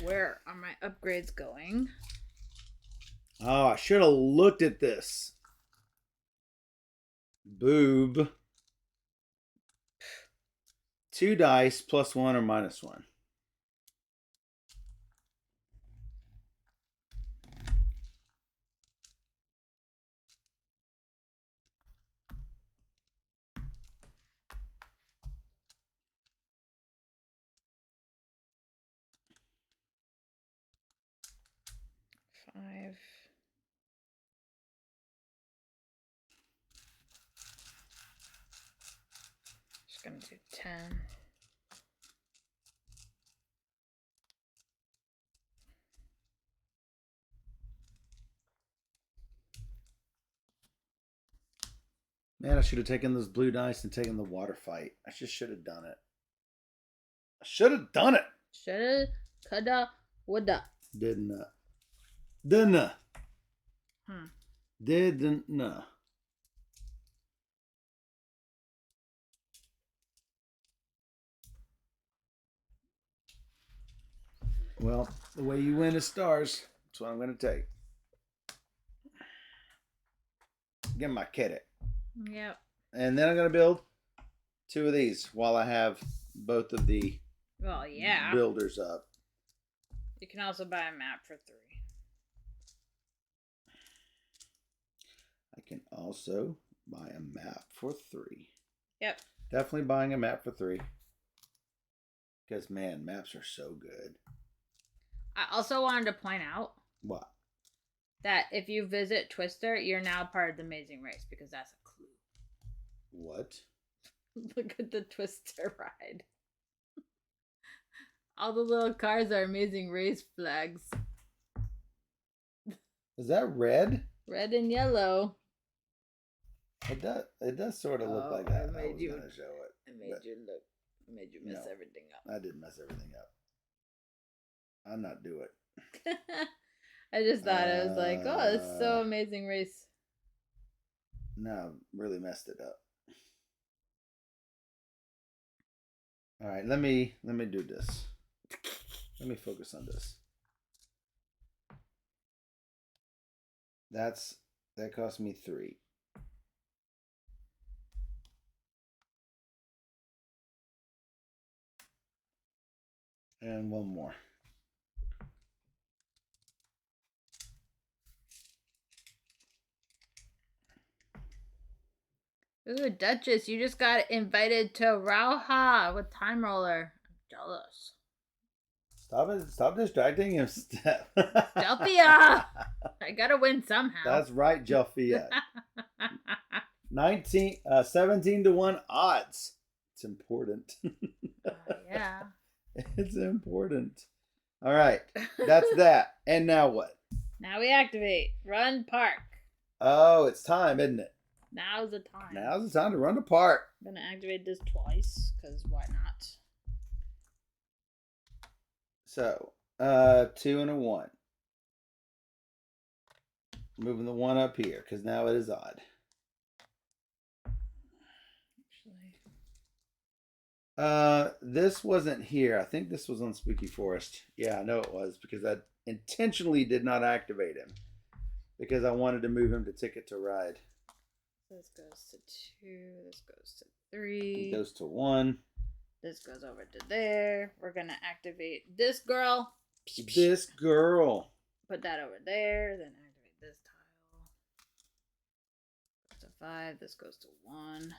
S1: Where are my upgrades going?
S2: Oh, I should have looked at this. Boob. 2 dice plus 1 or minus 1.
S1: Five. Just gonna do 10.
S2: Man, I should have taken those blue dice and taken the water fight. I just should have done it. I should have done it.
S1: Shoulda, coulda, woulda.
S2: Didn't. Didn't.
S1: Hmm.
S2: Didn't. No. Well, the way you win is stars. That's what I'm going to take. Get my kit.
S1: Yep.
S2: And then I'm going to build 2 of these while I have both of the
S1: Well, yeah.
S2: builders up.
S1: You can also buy a map for 3.
S2: I can also buy a map for 3.
S1: Yep.
S2: Definitely buying a map for 3. Because, man, maps are so good.
S1: I also wanted to point out
S2: What?
S1: that if you visit Twister, you're now part of the Amazing Race because that's a clue.
S2: What?
S1: Look at the Twister ride. All the little cars are Amazing Race flags.
S2: Is that red?
S1: Red and yellow.
S2: It does. It does sort of look like
S1: I
S2: that. I
S1: made
S2: was
S1: you-
S2: going to show it.
S1: I made
S2: But
S1: you look. I made you mess
S2: No.
S1: everything up.
S2: I did mess everything up. I'll not do it.
S1: I just thought it was like, oh, it's so Amazing Race.
S2: No, really messed it up. All right, let me do this. Let me focus on this. That cost me 3. And 1 more.
S1: Ooh, Duchess, you just got invited to Rauha with Time Roller. I'm jealous.
S2: Stop distracting him, Steph.
S1: Delphia! I gotta win somehow.
S2: That's right, Jelfia. 17 to 1 odds. It's important.
S1: Yeah.
S2: It's important. All right. That's that. And now what?
S1: Now we activate. Run park.
S2: Oh, it's time, isn't it?
S1: Now's the time.
S2: Now's the time to run the park.
S1: I'm gonna activate this twice, because why not?
S2: So, 2 and a 1. Moving the 1 up here, because now it is odd. This wasn't here. I think this was on Spooky Forest. Yeah, I know it was, because I intentionally did not activate him. Because I wanted to move him to Ticket to Ride.
S1: This goes to 2. This goes to 3.
S2: It goes to 1.
S1: This goes over to there. We're gonna activate this girl.
S2: This girl.
S1: Put that over there. Then activate this tile. Goes to 5. This goes to 1.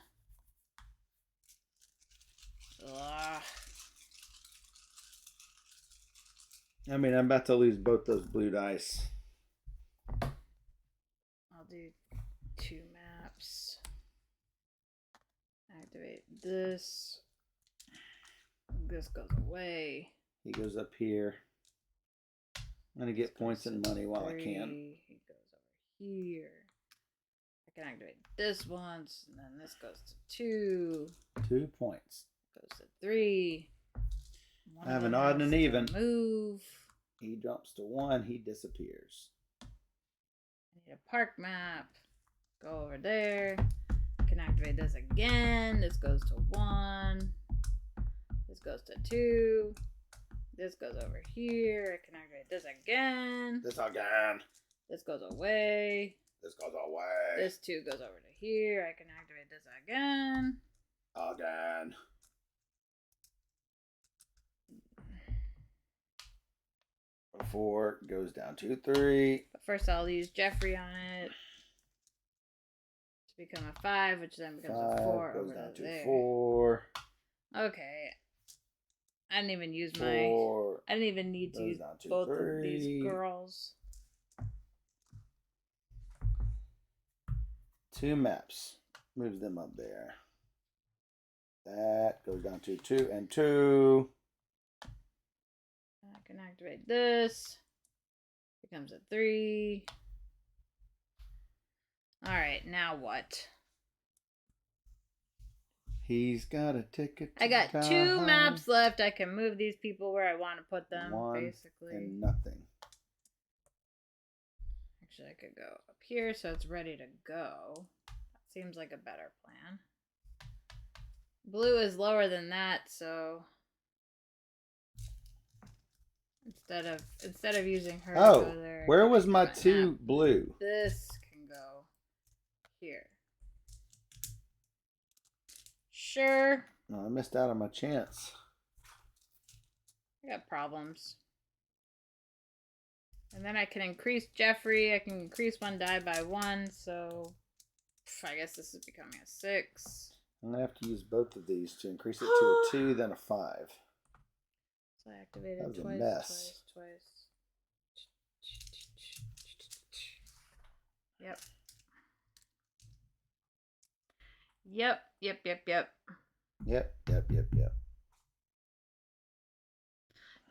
S1: Ugh.
S2: I mean, I'm about to lose both those blue dice.
S1: I'll do 2 maps. Activate this. This goes away.
S2: He goes up here. I'm going to get points and money while I can.
S1: He goes over here. I can activate this once, and then this goes to 2.
S2: 2 points.
S1: Goes to 3.
S2: I have an odd and an even.
S1: Move.
S2: He drops to 1. He disappears.
S1: I need a park map. Go over there. I can activate this again. This goes to 1. This goes to 2. This goes over here. I can activate this again.
S2: This again.
S1: This goes away.
S2: This goes away.
S1: This 2 goes over to here. I can activate this again.
S2: Again. Four goes down to 3.
S1: But first I'll use Jeffrey on it to become a 5, which then becomes a 4
S2: goes
S1: over
S2: down to
S1: there.
S2: 4.
S1: Okay. I didn't even use
S2: 4.
S1: I didn't even need to
S2: Goes
S1: use
S2: down to
S1: both
S2: 3.
S1: of these girls.
S2: 2 maps. Moves them up there. That goes down to 2 and 2.
S1: I can activate this. Becomes a 3. Alright, now what?
S2: He's got a ticket to
S1: I got 2
S2: Valhalla.
S1: maps left. I can move these people where I want to put them,
S2: One
S1: basically.
S2: and nothing.
S1: Actually, I could go up here so it's ready to go. That seems like a better plan. Blue is lower than that, so instead of using her to go there,
S2: where was my
S1: map.
S2: 2 blue?
S1: This can go here. Sure.
S2: No, I missed out on my chance.
S1: I got problems. And then I can increase Jeffrey. I can increase one die by 1, so I guess this is becoming a 6.
S2: I'm going to have to use both of these to increase it to a 2, then a 5.
S1: So I activated
S2: That was
S1: twice,
S2: a mess.
S1: twice. Yep.
S2: Yep.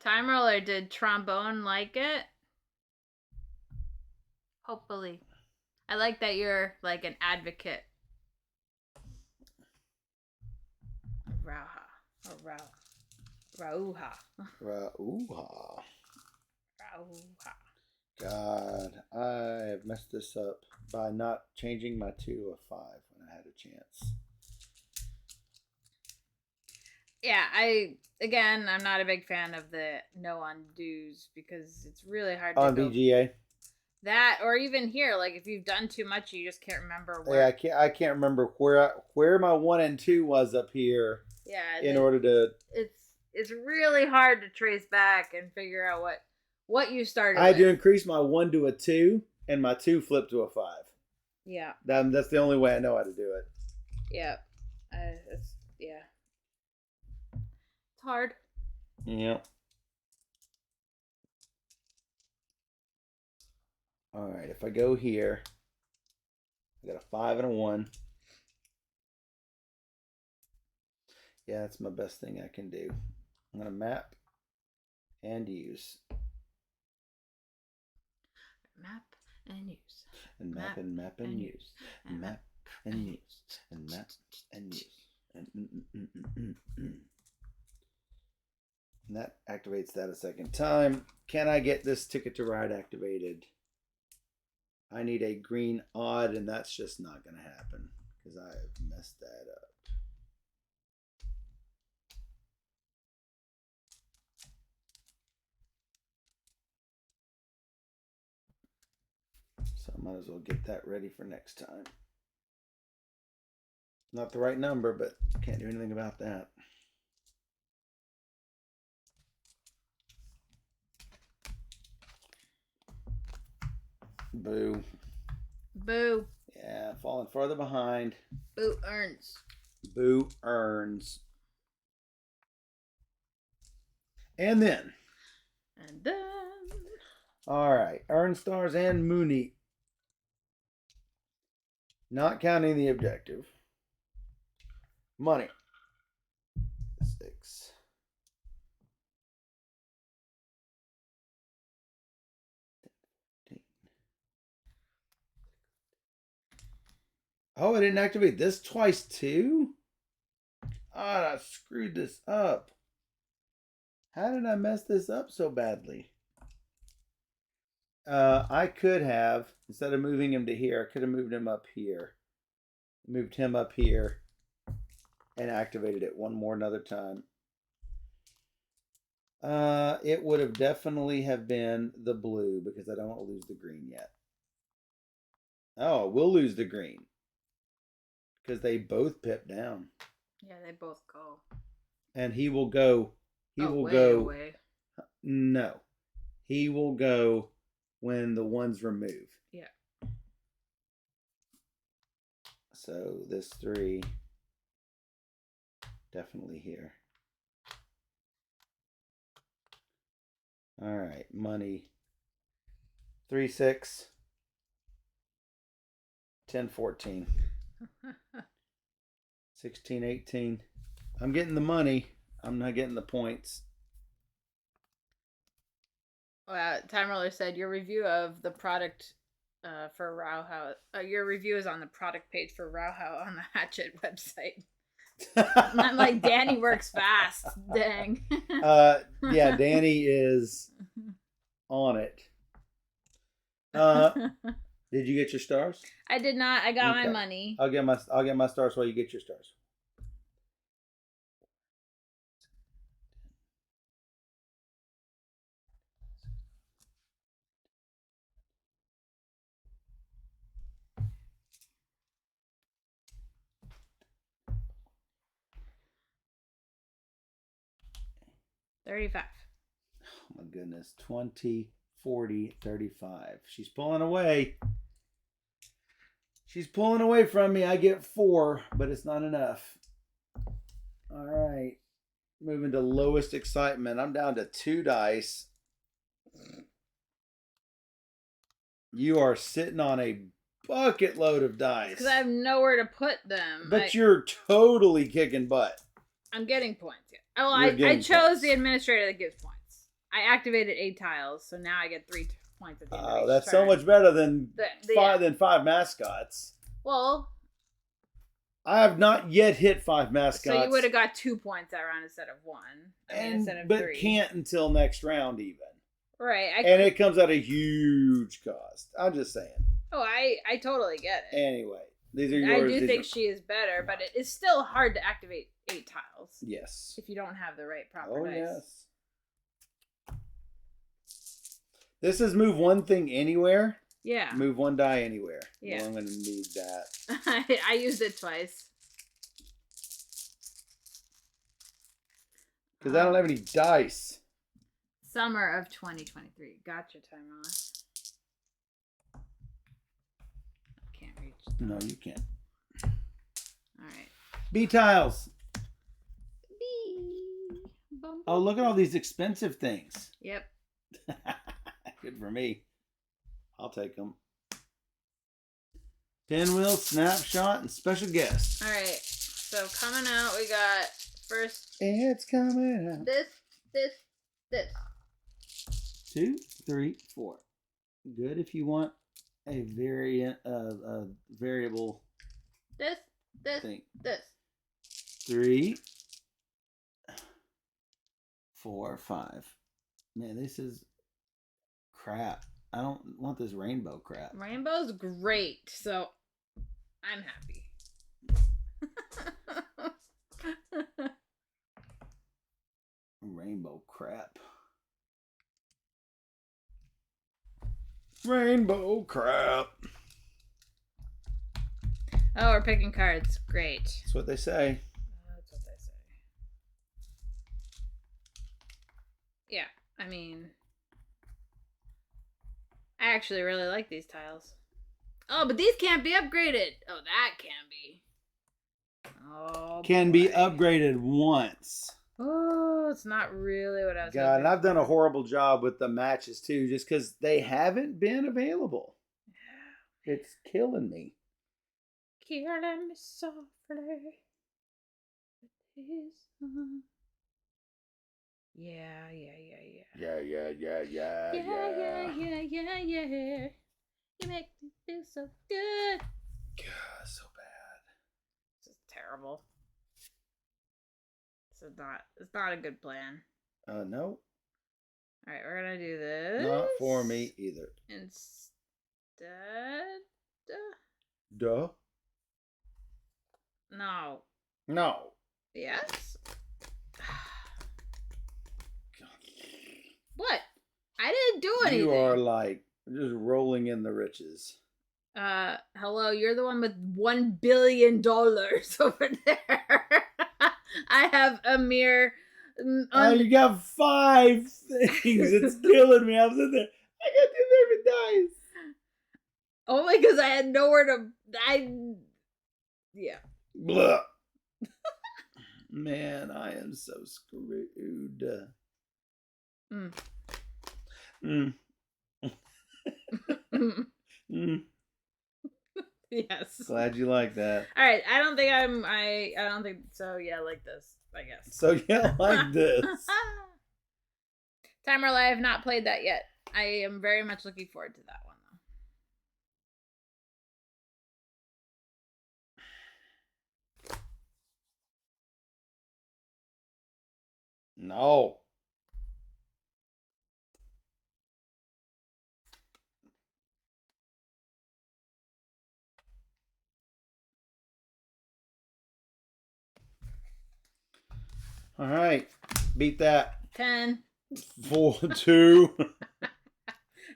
S1: Time roller, did trombone like it? Hopefully. I like that you're like an advocate. Rauha. Rauha.
S2: Rauha. God, I have messed this up by not changing my 2 to a 5 when I had a chance.
S1: Yeah, I'm not a big fan of the no undos because it's really hard to
S2: On
S1: go
S2: VGA?
S1: that, or even here, like if you've done too much, you just can't remember where.
S2: Yeah, I can't remember where my 1 and 2 was up here.
S1: Yeah,
S2: in order to.
S1: It's really hard to trace back and figure out what you started.
S2: I had to increase my 1 to a 2, and my 2 flipped to a 5.
S1: Yeah.
S2: That's the only way I know how to do it.
S1: Yeah. It's hard.
S2: Yeah. All right, if I go here, I got a 5 and a 1. Yeah, that's my best thing I can do. I'm going to map and use.
S1: Map and use.
S2: And map and map and use. And map and use. And map and use. And that activates that a second time. Can I get this Ticket to Ride activated? I need a green odd, and that's just not going to happen because I have messed that up. So I might as well get that ready for next time. Not the right number, but can't do anything about that. Boo.
S1: Boo.
S2: Yeah, falling further behind.
S1: Boo earns.
S2: Boo earns. And then. All right. Earn stars and Mooney. Not counting the objective. Money. 6. Oh, I didn't activate this twice too? Ah, I screwed this up. How did I mess this up so badly? I could have, instead of moving him to here, I could have moved him up here. Moved him up here and activated it another time. It would have definitely have been the blue because I don't want to lose the green yet. Oh, we'll lose the green because they both pip down.
S1: Yeah, they both go.
S2: And he will go. He will
S1: way
S2: go.
S1: Away.
S2: No, he will go when the ones remove.
S1: Yeah.
S2: So this 3 definitely here. All right, money. 3, 6, 10, 14, 16, 18. I'm getting the money. I'm not getting the points.
S1: Time Roller said your review of the product for Rauha. Your review is on the product page for Rauha on the Hatchet website. I'm like, Danny works fast. Dang.
S2: Yeah, Danny is on it. Did you get your stars?
S1: I did not. I got
S2: Okay.
S1: my money.
S2: I'll get my stars while you get your stars.
S1: $35.
S2: Oh my goodness. 20, 40, 35. She's pulling away. She's pulling away from me. I get 4, but it's not enough. All right. Moving to lowest excitement. I'm down to 2 dice. You are sitting on a bucket load of dice.
S1: Because I have nowhere to put them.
S2: But you're totally kicking butt.
S1: I'm getting points. Yeah. Oh, I chose the administrator that gives points. I activated 8 tiles, so now I get 3 points at the end of each
S2: that's
S1: turn.
S2: so much better than five mascots.
S1: Well,
S2: I have not yet hit 5 mascots.
S1: So you would have got 2 points that round instead of 1. Instead of 3.
S2: But can't until next round even.
S1: Right.
S2: And it comes at a huge cost. I'm just saying.
S1: Oh, I totally get it.
S2: Anyway, these are yours.
S1: I do think she is better, but it is still hard to activate 8 tiles.
S2: Yes.
S1: If you don't have the right proper dice.
S2: Yes. This is move one thing anywhere.
S1: Yeah.
S2: Move 1 die anywhere.
S1: Yeah.
S2: Well, I'm going to need that.
S1: I used it twice.
S2: Because I don't have any dice.
S1: Summer of 2023. Gotcha, timer. Can't reach.
S2: No, you can't.
S1: All right.
S2: B tiles.
S1: B.
S2: Oh, look at all these expensive things.
S1: Yep.
S2: Good for me. I'll take them. Pinwheel, snapshot, and special guest.
S1: All right. So coming out, we got first.
S2: It's coming out.
S1: This.
S2: 2, 3, 4. Good if you want a variant of a variable.
S1: This.
S2: Thing.
S1: This.
S2: 3, 4, 5. Man, this is crap. I don't want this rainbow crap.
S1: Rainbow's great, so I'm happy.
S2: Rainbow crap. Rainbow crap.
S1: Oh, we're picking cards. Great.
S2: That's what they say.
S1: That's what they say. Yeah, I mean, I actually really like these tiles. Oh, but these can't be upgraded. Oh, that can be. Oh,
S2: Can be upgraded once.
S1: Oh, it's not really what I was.
S2: God, and I've done a horrible job with the matches too, just because they haven't been available. It's killing me.
S1: Killing me softly. Yeah. You make me feel so good.
S2: God, so bad.
S1: This is terrible. It's not a good plan.
S2: No.
S1: Alright, we're gonna do this.
S2: Not for me either.
S1: Instead.
S2: Duh.
S1: No.
S2: No.
S1: Yes? What? I didn't do anything.
S2: You are like just rolling in the riches.
S1: Hello, you're the one with $1 billion over there. I have a mere.
S2: You got 5 things. It's killing me. I'm sitting there. I got 2 favorite dice.
S1: Only because I had nowhere to. Yeah.
S2: Blah. Man, I am so screwed.
S1: Yes.
S2: Glad you like that.
S1: All right. I don't think so. Yeah, like this, I guess.
S2: So yeah, like this.
S1: Timer Live, not played that yet. I am very much looking forward to that one.
S2: No. All right. Beat that.
S1: 10.
S2: 4, 2.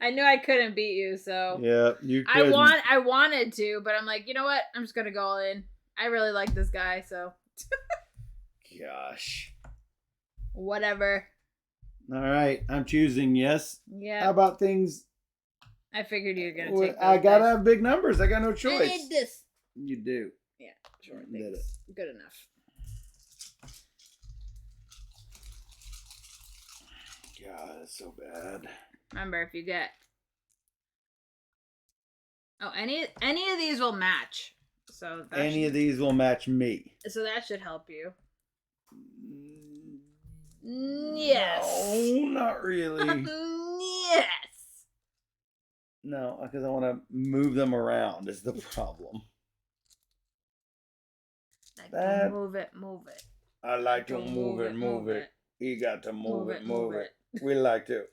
S1: I knew I couldn't beat you, so
S2: Yeah, you couldn't.
S1: I wanted to, but I'm like, you know what? I'm just gonna go all in. I really like this guy, so
S2: Gosh.
S1: whatever.
S2: All right. I'm choosing yes.
S1: Yeah.
S2: How about things?
S1: I figured you were gonna take those
S2: I gotta
S1: dice.
S2: have big numbers. I got no
S1: I
S2: choice.
S1: need this.
S2: You do.
S1: Yeah, sure.
S2: Did it.
S1: Good enough.
S2: God, that's so bad.
S1: Remember, if you get any of these will match. So
S2: Any of these will match me.
S1: So that should help you. Yes.
S2: No, not really.
S1: Yes.
S2: No, because I want to move them around is the problem.
S1: Like move it.
S2: I like to move it. You got to move it. We like to.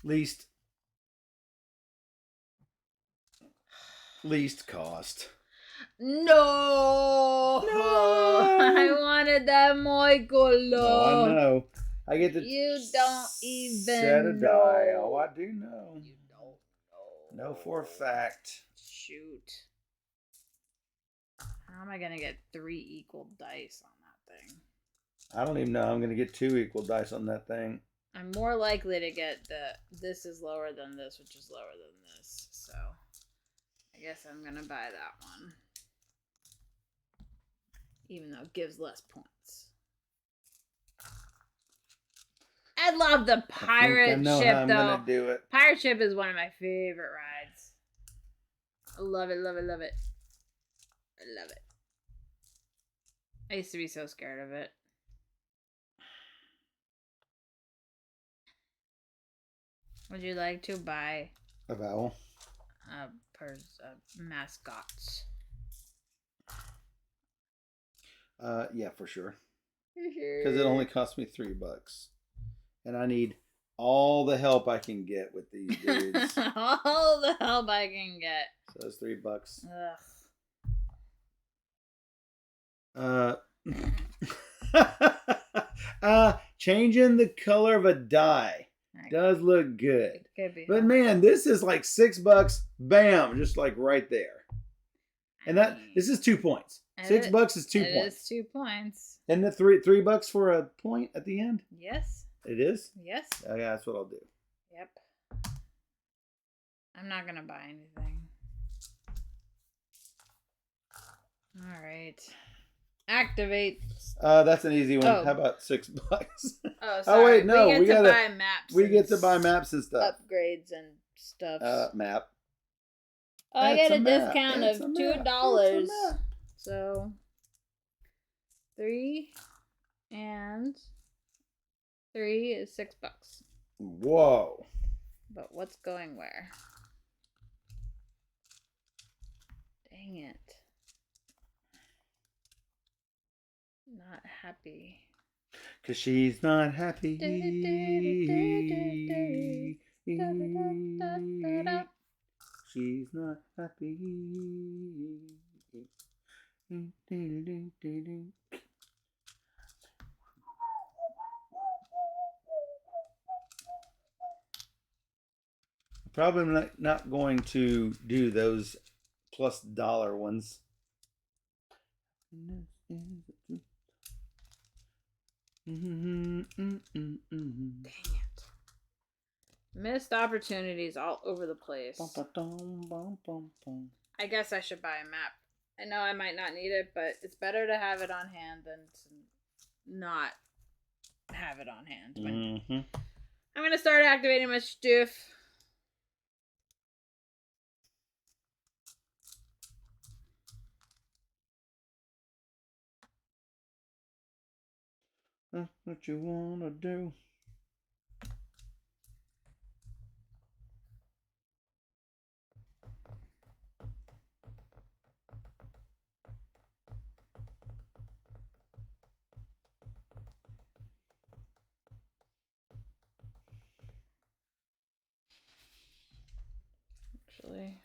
S2: Least cost.
S1: No. I wanted that Michael.
S2: No, I know. I get to.
S1: You don't even
S2: set a
S1: know.
S2: die. Oh, I do know.
S1: You don't know.
S2: No, for a fact.
S1: Shoot. How am I gonna get 3 equal dice on that thing?
S2: I don't even know. I'm gonna get 2 equal dice on that thing.
S1: I'm more likely to get this is lower than this, which is lower than this. So I guess I'm gonna buy that one. Even though it gives less points. I love the pirate ship,
S2: I'm gonna do it.
S1: Pirate ship is one of my favorite rides. I love it, love it, love it. I love it. I used to be so scared of it. Would you like to buy
S2: a vowel?
S1: Mascots.
S2: Yeah, for sure. Because it only cost me $3, and I need all the help I can get with these dudes.
S1: All the help I can get.
S2: So that's $3. Changing the color of a die does look good. But man, this is like $6. Bam, just like right there. And this is 2 points. $6 is 2 points.
S1: It is 2 points.
S2: And the $3 for a point at the end?
S1: Yes.
S2: It is?
S1: Yes.
S2: Oh, yeah, that's what I'll do.
S1: Yep. I'm not gonna buy anything. All right. Activate.
S2: That's an easy one.
S1: Oh.
S2: How about $6?
S1: Oh, sorry.
S2: Oh wait, no,
S1: we get to buy maps.
S2: We get to buy maps and stuff.
S1: Upgrades and stuff.
S2: Map.
S1: Oh, I get a discount of $2. So 3 and 3 is $6.
S2: Whoa.
S1: But what's going where? Dang it. Not happy.
S2: 'Cause she's not happy. She's not happy. Probably not going to do those plus dollar ones.
S1: Dang it. Missed opportunities all over the place. I guess I should buy a map. I know I might not need it, but it's better to have it on hand than to not have it on hand. I'm going to start activating my stuff.
S2: That's what you want to do.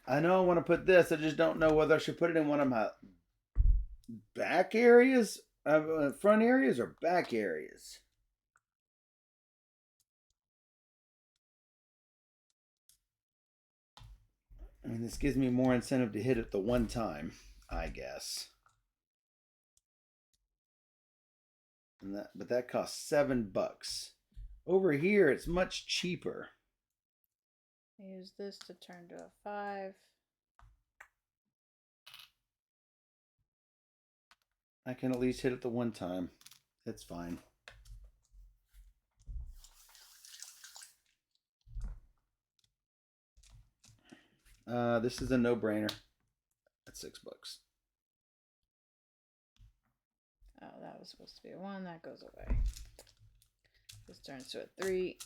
S2: I know I want to put this. I just don't know whether I should put it in one of my back areas, front areas, or back areas. I mean, this gives me more incentive to hit it the one time, I guess. But that costs $7. Over here, it's much cheaper.
S1: Use this to turn to a 5.
S2: I can at least hit it the one time. That's fine. This is a no-brainer. That's $6.
S1: Oh, that was supposed to be a 1. That goes away. This turns to a 3.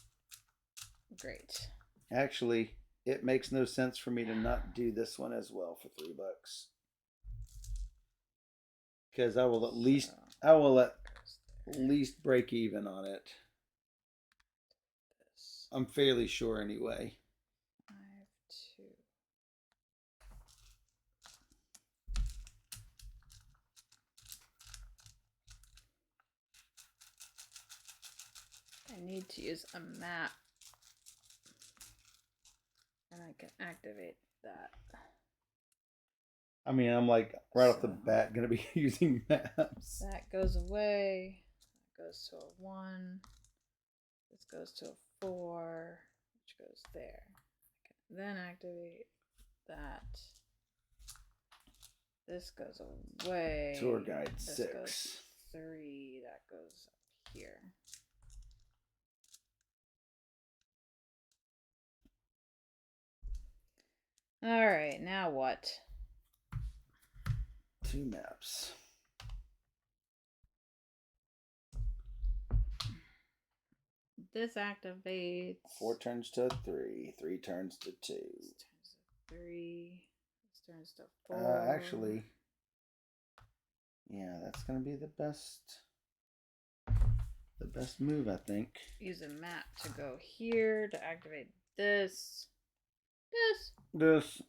S1: Great.
S2: Actually, it makes no sense for me to not do this one as well for $3. Because I will at least break even on it. I'm fairly sure anyway.
S1: 5, 2. I need to use a map. And I can activate that.
S2: I mean, I'm like right off the bat going to be using maps.
S1: That goes away. That goes to a 1. This goes to a 4, which goes there. I can then activate that. This goes away.
S2: Tour guide
S1: this
S2: 6.
S1: Goes 3. That goes up here. All right, now what?
S2: 2 maps.
S1: This activates.
S2: 4 turns to 3. 3 turns to 2.
S1: This turns to 3. This turns to 4.
S2: Actually, yeah, that's gonna be the best move, I think.
S1: Use a map to go here to activate this.
S2: This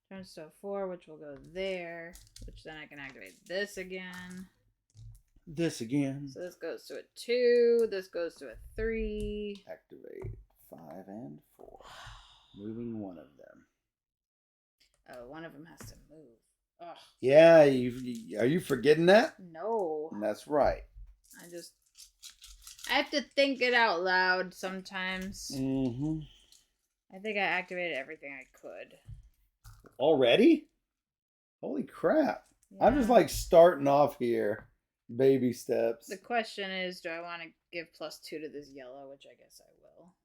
S1: Turns to a 4, which will go there, which then I can activate this again.
S2: This again.
S1: So this goes to a 2. This goes to a 3.
S2: Activate 5 and 4. Moving one of them.
S1: Oh, one of them has to move. Ugh.
S2: Yeah, are you forgetting that?
S1: No.
S2: That's right.
S1: I have to think it out loud sometimes.
S2: Mm-hmm.
S1: I think I activated everything I could.
S2: Already? Holy crap.
S1: Yeah.
S2: I'm just like starting off here. Baby steps.
S1: The question is, do I want to give +2 to this yellow, which I guess I will.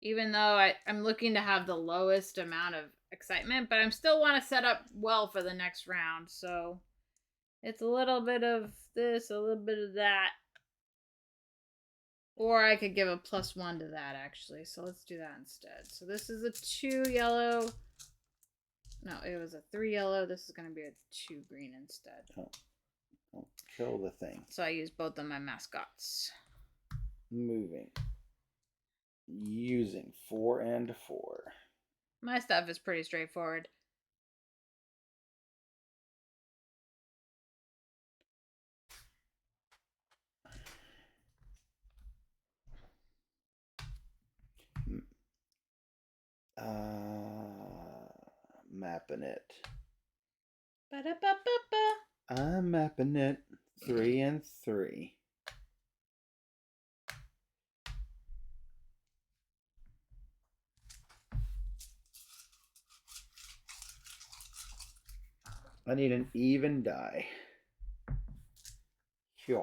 S1: Even though I'm looking to have the lowest amount of excitement, but I still want to set up well for the next round. So it's a little bit of this, a little bit of that. Or I could give a +1 to that, actually. So let's do that instead. So this is a 2 yellow. No, it was a 3 yellow. This is going to be a 2 green instead.
S2: Don't kill the thing.
S1: So I use both of my mascots.
S2: Moving. Using 4 and 4.
S1: My stuff is pretty straightforward.
S2: Mapping it.
S1: Ba-da-ba-ba-ba.
S2: I'm mapping it. 3 and 3. I need an even die. Here.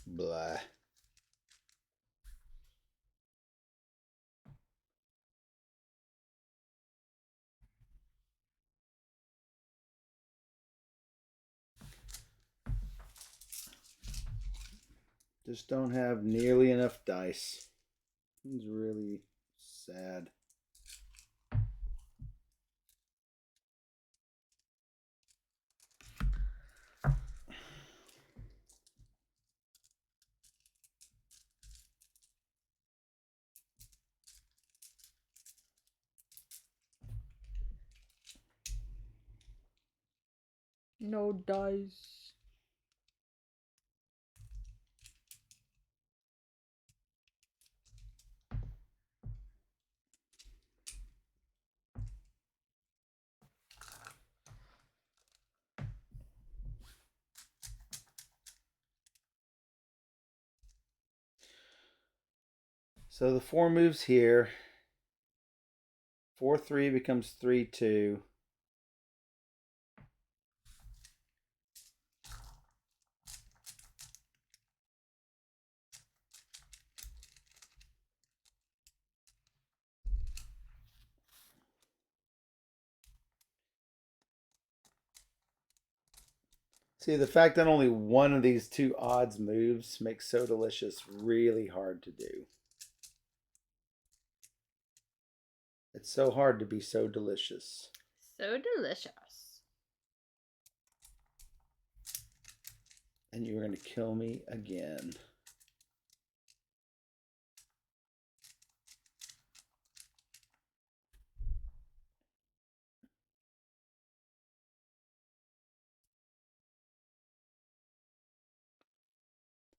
S2: Blah. Just don't have nearly enough dice. It's really sad.
S1: No dice.
S2: So the 4 moves here. 4-3 becomes 3-2. See, the fact that only one of these 2 odds moves makes So Delicious really hard to do. It's so hard to be so delicious.
S1: So delicious.
S2: And you're going to kill me again.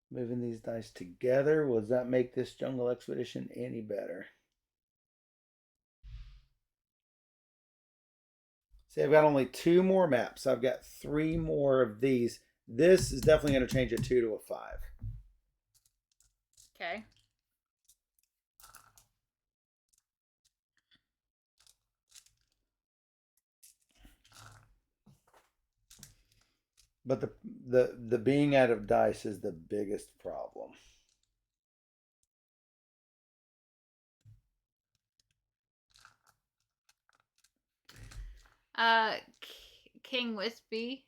S2: Moving these dice together, does that make this jungle expedition any better? See, I've got only 2 more maps. I've got 3 more of these. This is definitely going to change a 2 to a 5.
S1: Okay.
S2: But the being out of dice is the biggest problem.
S1: King Wispy.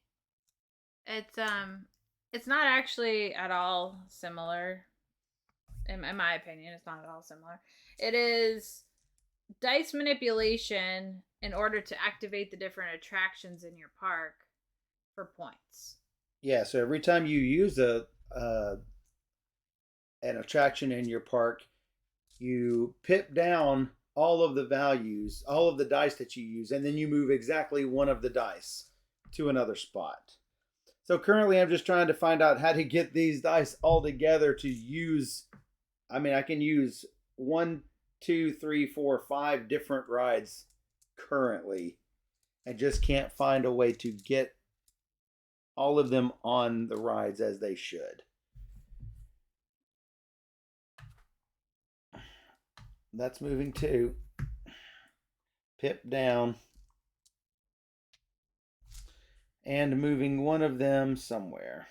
S1: It's not actually at all similar. In my opinion, it's not at all similar. It is dice manipulation in order to activate the different attractions in your park for points.
S2: Yeah, so every time you use an attraction in your park, you pip down all of the values, all of the dice that you use, and then you move exactly one of the dice to another spot. So currently I'm just trying to find out how to get these dice all together to use. I mean, I can use 1, 2, 3, 4, 5 different rides currently. I just can't find a way to get all of them on the rides as they should. That's moving too. Pip down. And moving one of them somewhere.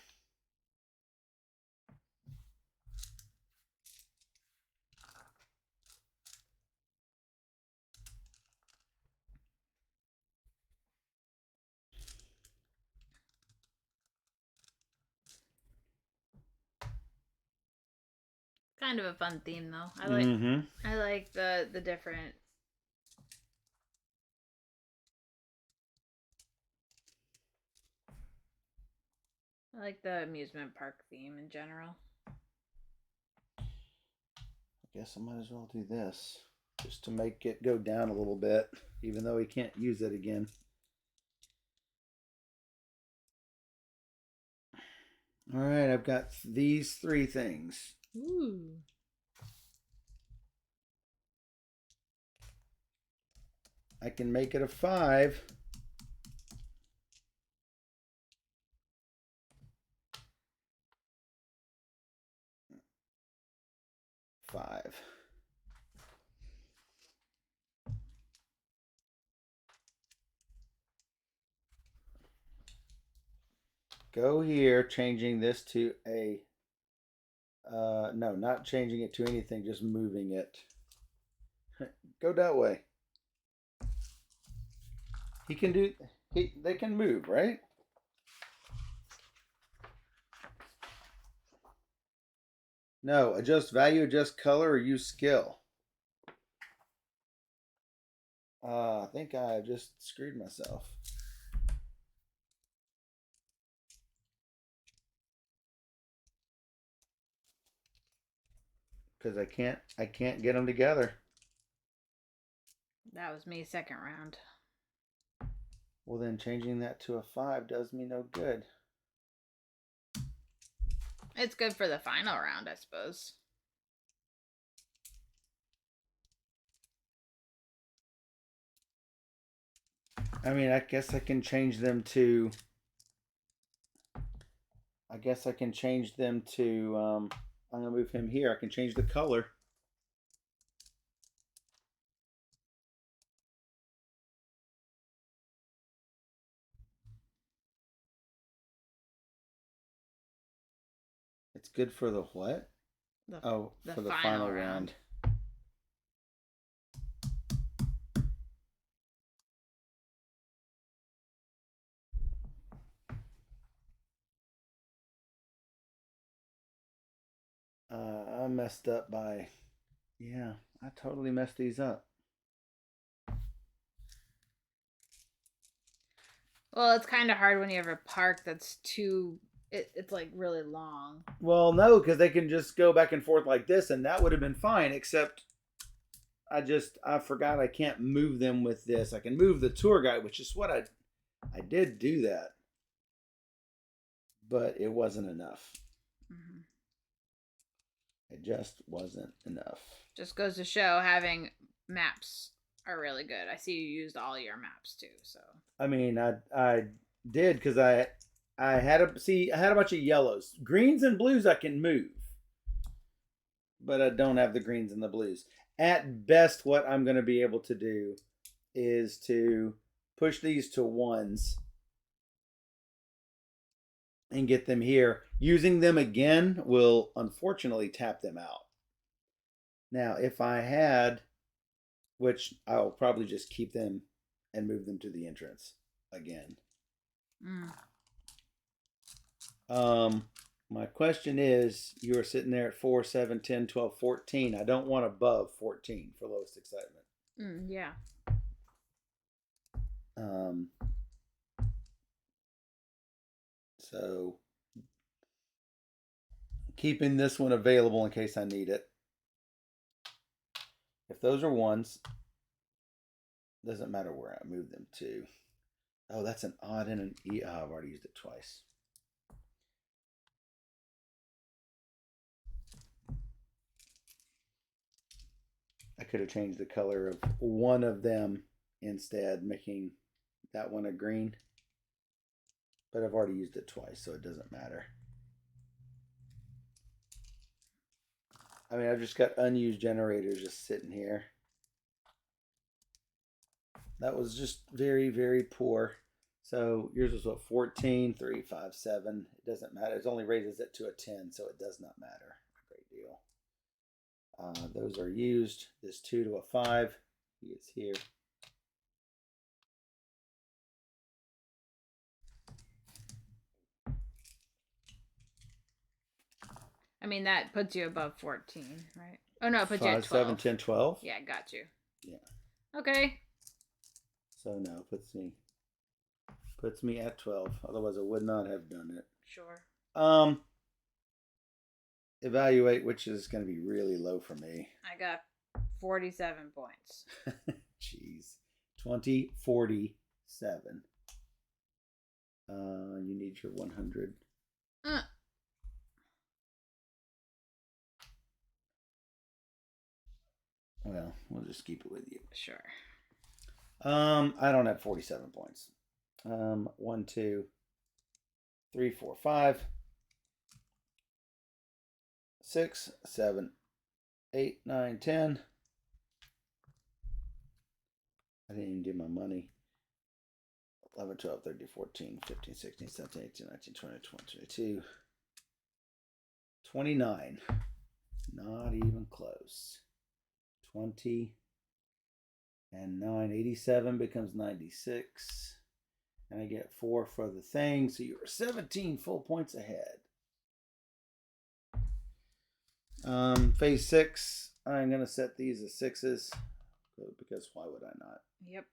S1: Kind of a fun theme though.
S2: Mm-hmm.
S1: I like the different. I like the amusement park theme in general.
S2: I guess I might as well do this just to make it go down a little bit, even though we can't use it again. All right, I've got these 3 things.
S1: Ooh.
S2: I can make it a 5. Go here, changing this to a no, not changing it to anything, just moving it. Go that way. He can do. They can move, right? No, adjust value, adjust color, or use skill. I think I just screwed myself. Because I can't get them together.
S1: That was me second round.
S2: Well, then changing that to a 5 does me no good.
S1: It's good for the final round, I suppose.
S2: I mean, I guess I can change them to. I'm gonna move him here. I can change the color. It's good for the what? For the final round. I messed up by. Yeah, I totally messed these up.
S1: Well, it's kind of hard when you have a park that's too. It's like really long.
S2: Well, no, because they can just go back and forth like this, and that would have been fine. Except I forgot I can't move them with this. I can move the tour guide, which is what I did do that, but it wasn't enough.
S1: Mm-hmm.
S2: It just wasn't enough.
S1: Just goes to show having maps are really good. I see you used all your maps too, so.
S2: I mean, I did because I had a bunch of yellows, greens and blues I can move, but I don't have the greens and the blues. At best, what I'm going to be able to do is to push these to ones and get them here. Using them again will unfortunately tap them out. Now, if I had, which I'll probably just keep them and move them to the entrance again. My question is, you are sitting there at 4, 7, 10, 12, 14. I don't want above 14 for lowest excitement.
S1: Yeah.
S2: So keeping this one available in case I need it. If those are ones, doesn't matter where I move them to. Oh, that's an odd and an E. Oh, I've already used it twice. I could have changed the color of one of them instead, making that one a green. But I've already used it twice, so it doesn't matter. I mean, I've just got unused generators just sitting here. That was just very, very poor. So yours was what, 14, 3, 5, 7. It doesn't matter. It only raises it to a 10, so it does not matter a great deal. Those are used. This 2 to a 5. He is here.
S1: I mean, that puts you above 14, right? Oh, no, it puts
S2: 5,
S1: you at 12.
S2: 7, 10, 12.
S1: Yeah, got you.
S2: Yeah.
S1: Okay.
S2: So no, puts me at 12. Otherwise, I would not have done it.
S1: Sure.
S2: Evaluate, which is going to be really low for me.
S1: I got 47 points.
S2: Jeez. 20, 47. You need your 100. Well, we'll just keep it with you.
S1: Sure.
S2: I don't have 47 points. 1, 2, 3, 4, 5, 6, 7, 8, 9, 10. I didn't even do my money. 11, 12, 13, 14, 15, 16, 17, 18, 19, 20, 22, 29. Not even close. 20 and 9. 87 becomes 96. And I get 4 for the thing. So you're 17 full points ahead. Phase 6. I'm gonna set these as 6s because why would I not?
S1: Yep.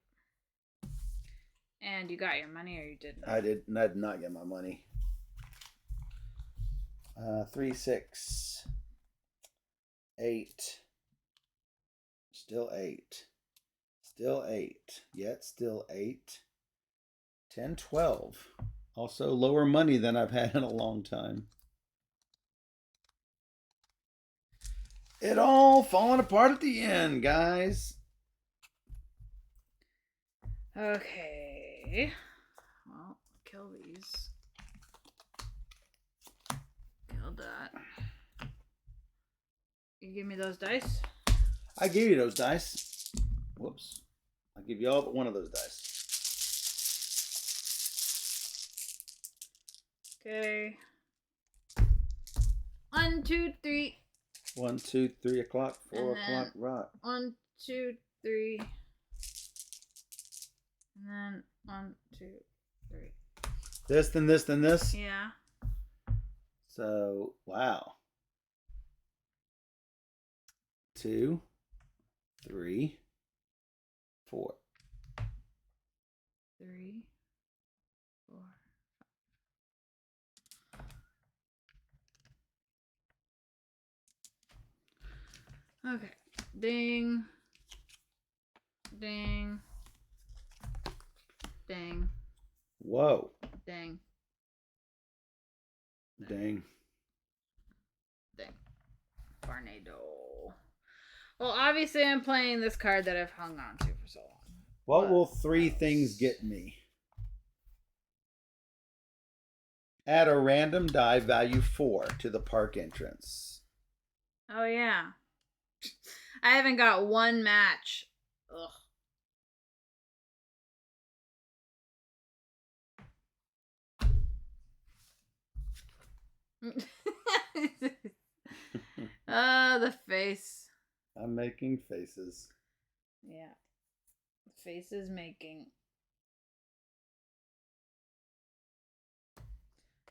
S1: And you got your money, or you didn't?
S2: I did not get my money. 3, 6, 8. Still 8. Still 8. Yet still 8. 10, 12. Also lower money than I've had in a long time. It all falling apart at the end, guys.
S1: Okay. Well, kill these. Kill that. You give me those dice?
S2: I gave you those dice. Whoops. I'll give you all but one of those dice.
S1: Okay. 1, 2, 3.
S2: 1, 2, 3 o'clock, 4 o'clock, right.
S1: 1, 2, 3. And then 1, 2, 3.
S2: This, then this, then this?
S1: Yeah.
S2: So, wow. 2, 3, 4.
S1: 3, 4. Okay. Ding. Ding. Ding.
S2: Whoa.
S1: Ding.
S2: Dang.
S1: Ding. Tornado. Well, obviously I'm playing this card that I've hung on to for so long.
S2: What will 3 things get me? Add a random die value 4 to the park entrance.
S1: Oh, yeah. I haven't got one match. Ugh. The face.
S2: I'm making faces.
S1: Yeah. Face is making.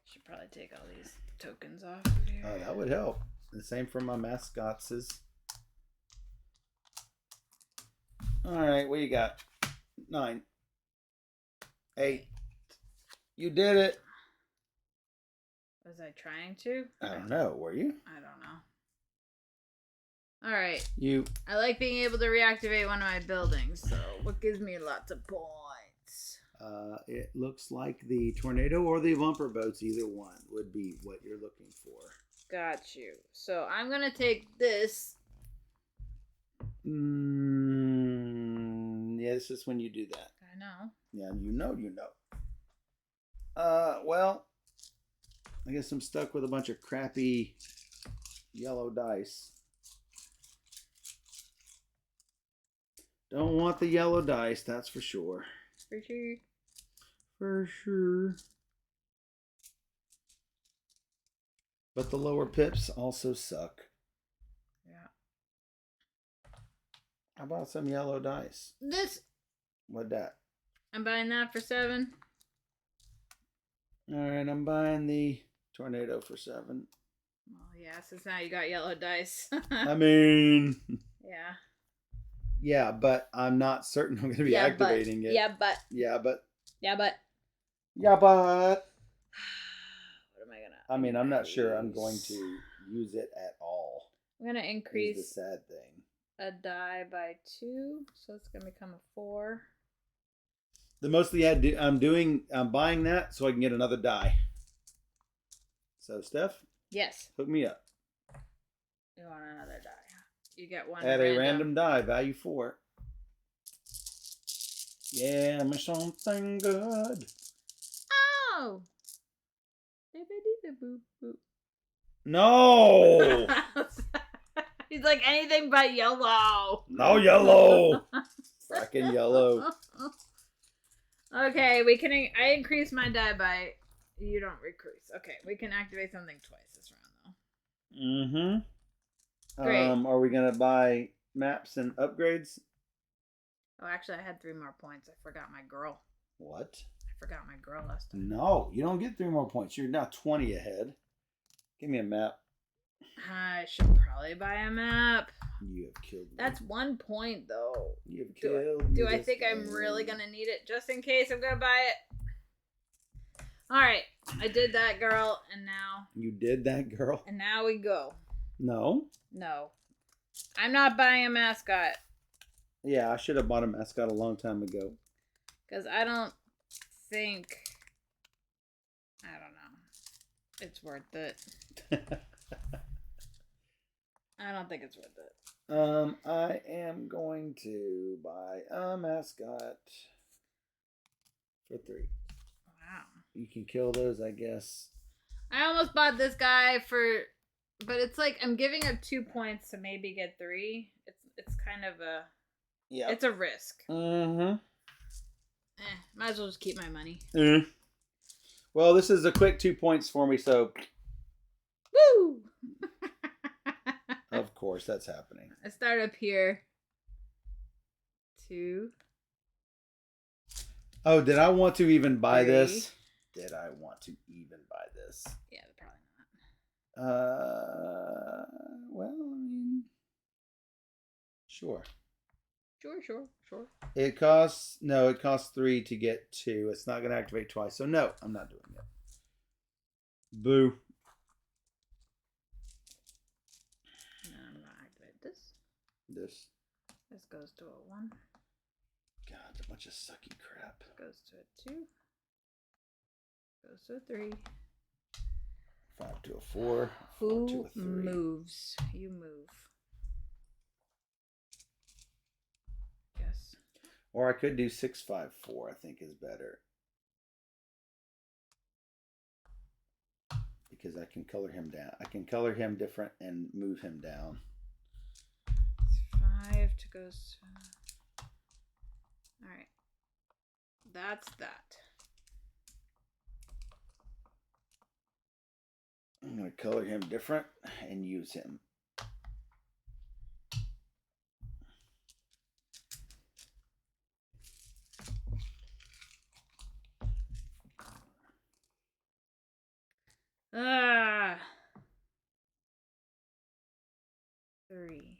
S1: Should probably take all these tokens off of here.
S2: Oh, that would help. The same for my mascotses. Alright, what you got? 9. 8. You did it.
S1: Was I trying to?
S2: I don't know. Were you?
S1: I don't know. Alright.
S2: You.
S1: I like being able to reactivate one of my buildings, so what gives me lots of points?
S2: It looks like the tornado or the bumper boats, either one, would be what you're looking for.
S1: Got you. So I'm going to take this.
S2: Yeah, this is when you do that.
S1: I know.
S2: Yeah, you know. Well, I guess I'm stuck with a bunch of crappy yellow dice. Don't want the yellow dice, that's for sure.
S1: For sure.
S2: For sure. But the lower pips also suck.
S1: Yeah.
S2: How about some yellow dice?
S1: This.
S2: What that?
S1: I'm buying that for 7.
S2: Alright, I'm buying the tornado for 7.
S1: Well, yeah, since now you got yellow dice.
S2: I mean...
S1: Yeah.
S2: Yeah, but I'm not certain I'm going to be activating it.
S1: Yeah, but.
S2: Yeah, but...
S1: Yeah, but.
S2: Yeah, but...
S1: What am I going to...
S2: I mean, I'm not sure I'm going to use it at all.
S1: I'm going to increase
S2: Is the sad thing.
S1: a die by 2, so it's going to become a 4.
S2: The mostly I'm buying that so I can get another die. So, Steph?
S1: Yes.
S2: Hook me up.
S1: You want another die. You get one.
S2: Add a random die, value 4. Yeah, me something good.
S1: Oh!
S2: No!
S1: He's like anything but yellow.
S2: No yellow. Fracking yellow.
S1: Okay, I increase my die by. You don't decrease. Okay, we can activate something twice this round though.
S2: Mm-hmm.
S1: Great.
S2: Are we gonna buy maps and upgrades?
S1: Oh, actually, I had 3 more points. I forgot my girl.
S2: What?
S1: I forgot my girl last time.
S2: No, you don't get 3 more points. You're now 20 ahead. Give me a map.
S1: I should probably buy a map.
S2: You have killed me.
S1: That's 1 point, though.
S2: You have killed me.
S1: Do I think I'm really going to need it? Just in case I'm going to buy it. Alright. I did that, girl. And now...
S2: You did that, girl?
S1: And now we go.
S2: No.
S1: No. I'm not buying a mascot.
S2: Yeah, I should have bought a mascot a long time ago.
S1: Because I don't think... I don't know. It's worth it. I don't think it's worth it.
S2: I am going to buy a mascot for 3.
S1: Wow.
S2: You can kill those, I guess.
S1: I almost bought this guy for... But it's like I'm giving up 2 points to maybe get 3. It's kind of a...
S2: Yeah.
S1: It's a risk.
S2: Mm-hmm.
S1: Might as well just keep my money.
S2: Well, this is a quick 2 points for me, so...
S1: Woo!
S2: Of course, that's happening.
S1: I start up here. 2.
S2: Oh, did I want to even buy
S1: 3.
S2: this? Did I want to even buy this?
S1: Yeah, probably not.
S2: Well, I mean... Sure.
S1: Sure.
S2: It costs 3 to get 2. It's not going to activate twice. So no, I'm not doing it. Boo.
S1: No, I'm going to activate this.
S2: This
S1: goes to a 1.
S2: God, a bunch of sucky crap.
S1: Goes to a 2. Goes to a 3.
S2: 5 to a 4. 4
S1: Who
S2: to a 3.
S1: moves? You move. Yes.
S2: Or I could do 6, 5, 4. I think is better. Because I can color him down. I can color him different and move him down.
S1: 5 to goes to... Alright. That's that.
S2: I'm going to color him different and use him.
S1: Ah. 3.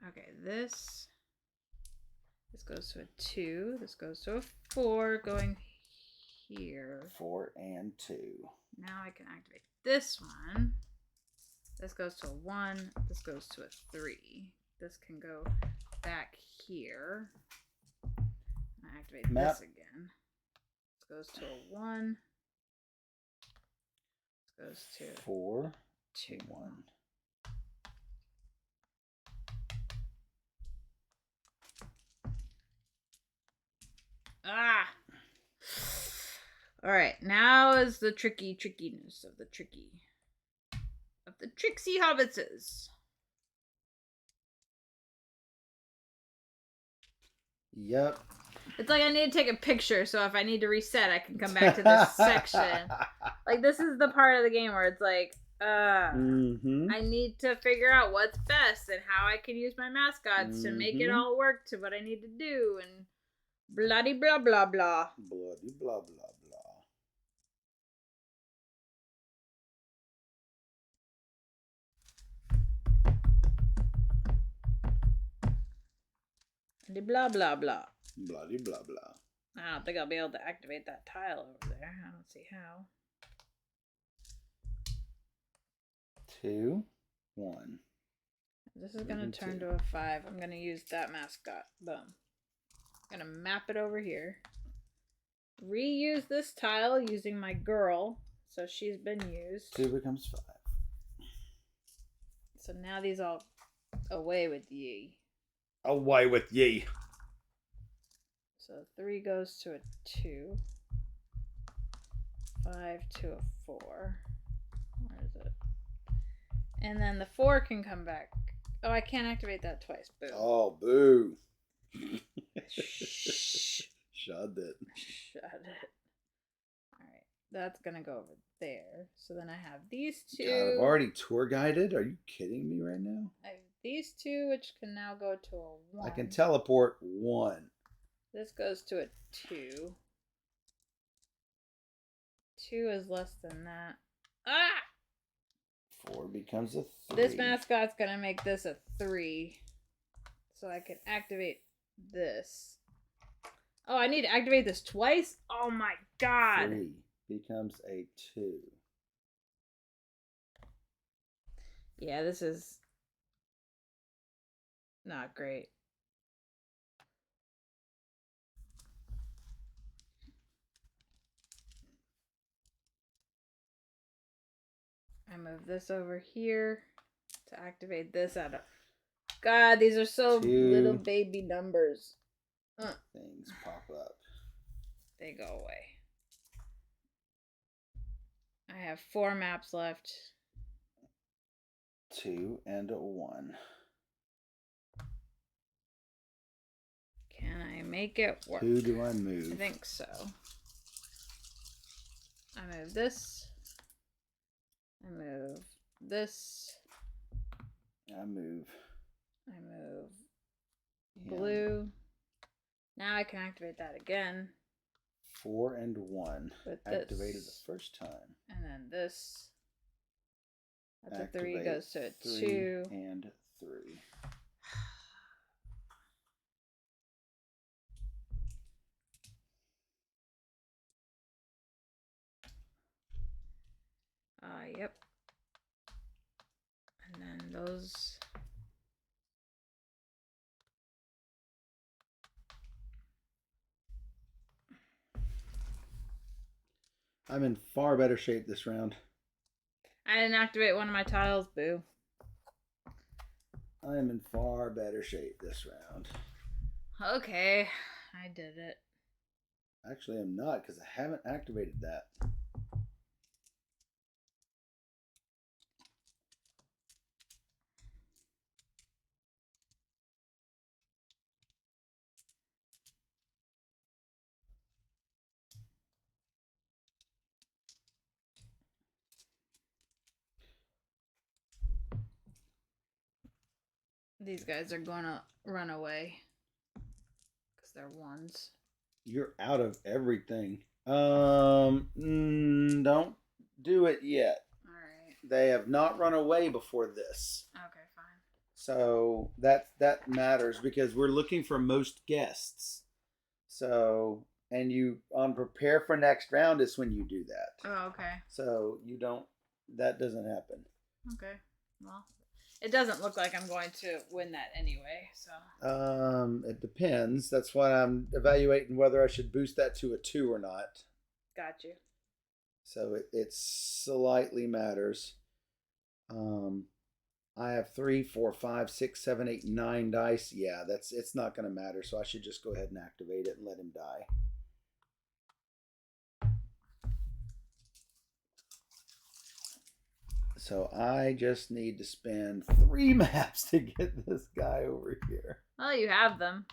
S1: Okay, this goes to a 2. This goes to a 4, going here.
S2: 4 and 2.
S1: Now I can activate this one. This goes to a 1. This goes to a 3. This can go back here. I activate
S2: Map.
S1: this again. This goes to a 1. This goes to
S2: 4,
S1: 2.
S2: 1.
S1: Ah! Alright, now is the trickiness of the tricksy hobbitses.
S2: Yep.
S1: It's like I need to take a picture, so if I need to reset, I can come back to this section. Like, this is the part of the game where it's like, I need to figure out what's best and how I can use my mascots to make it all work to what I need to do, and bloody blah blah blah.
S2: Bloody blah blah blah.
S1: Bloody blah blah blah.
S2: Bloody blah blah.
S1: I don't think I'll be able to activate that tile over there. I don't see how.
S2: 2, 1.
S1: This is going to turn to a 5. I'm going to use that mascot. Boom. I'm going to map it over here. Reuse this tile using my girl. So she's been used.
S2: 2 becomes 5.
S1: So now these all away with ye.
S2: Away with ye.
S1: So 3 goes to a 2. 5 to a 4. Where is it? And then the 4 can come back. Oh, I can't activate that twice. Boo.
S2: Oh, boo.
S1: Shh.
S2: Shut it.
S1: Shut it. Alright. That's going to go over there. So then I have these 2.
S2: God, I've already tour guided. Are you kidding me right now?
S1: I have these 2, which can now go to a 1.
S2: I can teleport 1.
S1: This goes to a 2. 2 is less than that. Ah!
S2: 4 becomes a 3.
S1: This mascot's gonna make this a 3. So I can activate this. Oh, I need to activate this twice? Oh my god.
S2: 3 becomes a 2.
S1: Yeah, this is not great. I move this over here to activate this out of... God, these are so
S2: 2
S1: little baby numbers.
S2: things pop up.
S1: They go away. I have 4 maps left.
S2: 2 and a 1.
S1: Can I make it work?
S2: Who do I move?
S1: I think so. I move this. I move this.
S2: I move
S1: blue. Now I can activate that again.
S2: 4 and 1.
S1: With
S2: Activated
S1: this.
S2: the first time.
S1: And then this. That's
S2: Activate
S1: a 3 goes to a
S2: 3
S1: 2.
S2: and 3.
S1: Yep. And then those.
S2: I'm in far better shape this round.
S1: I didn't activate one of my tiles, boo.
S2: I am in far better shape this round.
S1: Okay, I did it.
S2: Actually, I'm not because I haven't activated that.
S1: These guys are gonna run away because they're 1s.
S2: You're out of everything. Don't do it yet.
S1: All right.
S2: They have not run away before this.
S1: Okay, fine.
S2: So that matters because we're looking for most guests. So, and you on prepare for next round is when you do that.
S1: Oh, okay.
S2: So that doesn't happen.
S1: Okay. Well, it doesn't look like I'm going to win that anyway, so.
S2: It depends. That's why I'm evaluating whether I should boost that to a 2 or not.
S1: Got you.
S2: So it slightly matters. I have 3, 4, 5, 6, 7, 8, 9 dice. Yeah, it's not going to matter. So I should just go ahead and activate it and let him die. So I just need to spend 3 maps to get this guy over here.
S1: Well, you have them.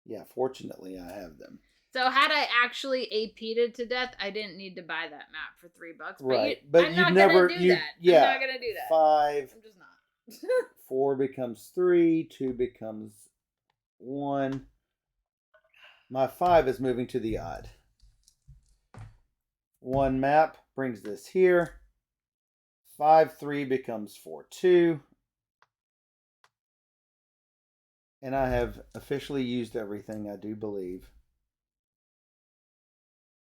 S2: Yeah, fortunately I have them.
S1: So had I actually AP'd to death, I didn't need to buy that map for $3. But
S2: Right,
S1: I'm not gonna do that.
S2: Yeah,
S1: I'm not gonna do that.
S2: 5.
S1: I'm just not.
S2: 4 becomes 3. 2 becomes 1. My 5 is moving to the odd. 1 map brings this here. 5, 3 becomes 4, 2. And I have officially used everything, I do believe.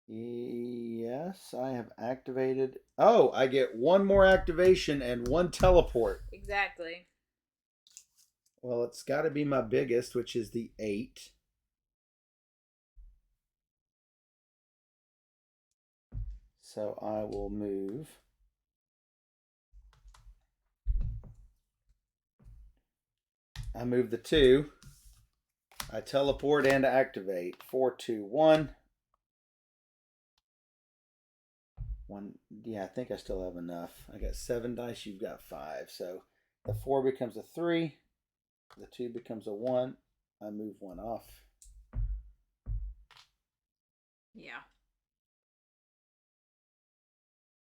S2: Yes, I have activated. Oh, I get 1 more activation and 1 teleport.
S1: Exactly.
S2: Well, it's got to be my biggest, which is the 8. So I will move. I move the 2. I teleport and activate. 4, 2, 1. 1. Yeah, I think I still have enough. I got 7 dice. You've got 5. So the 4 becomes a 3. The 2 becomes a 1. I move 1 off.
S1: Yeah.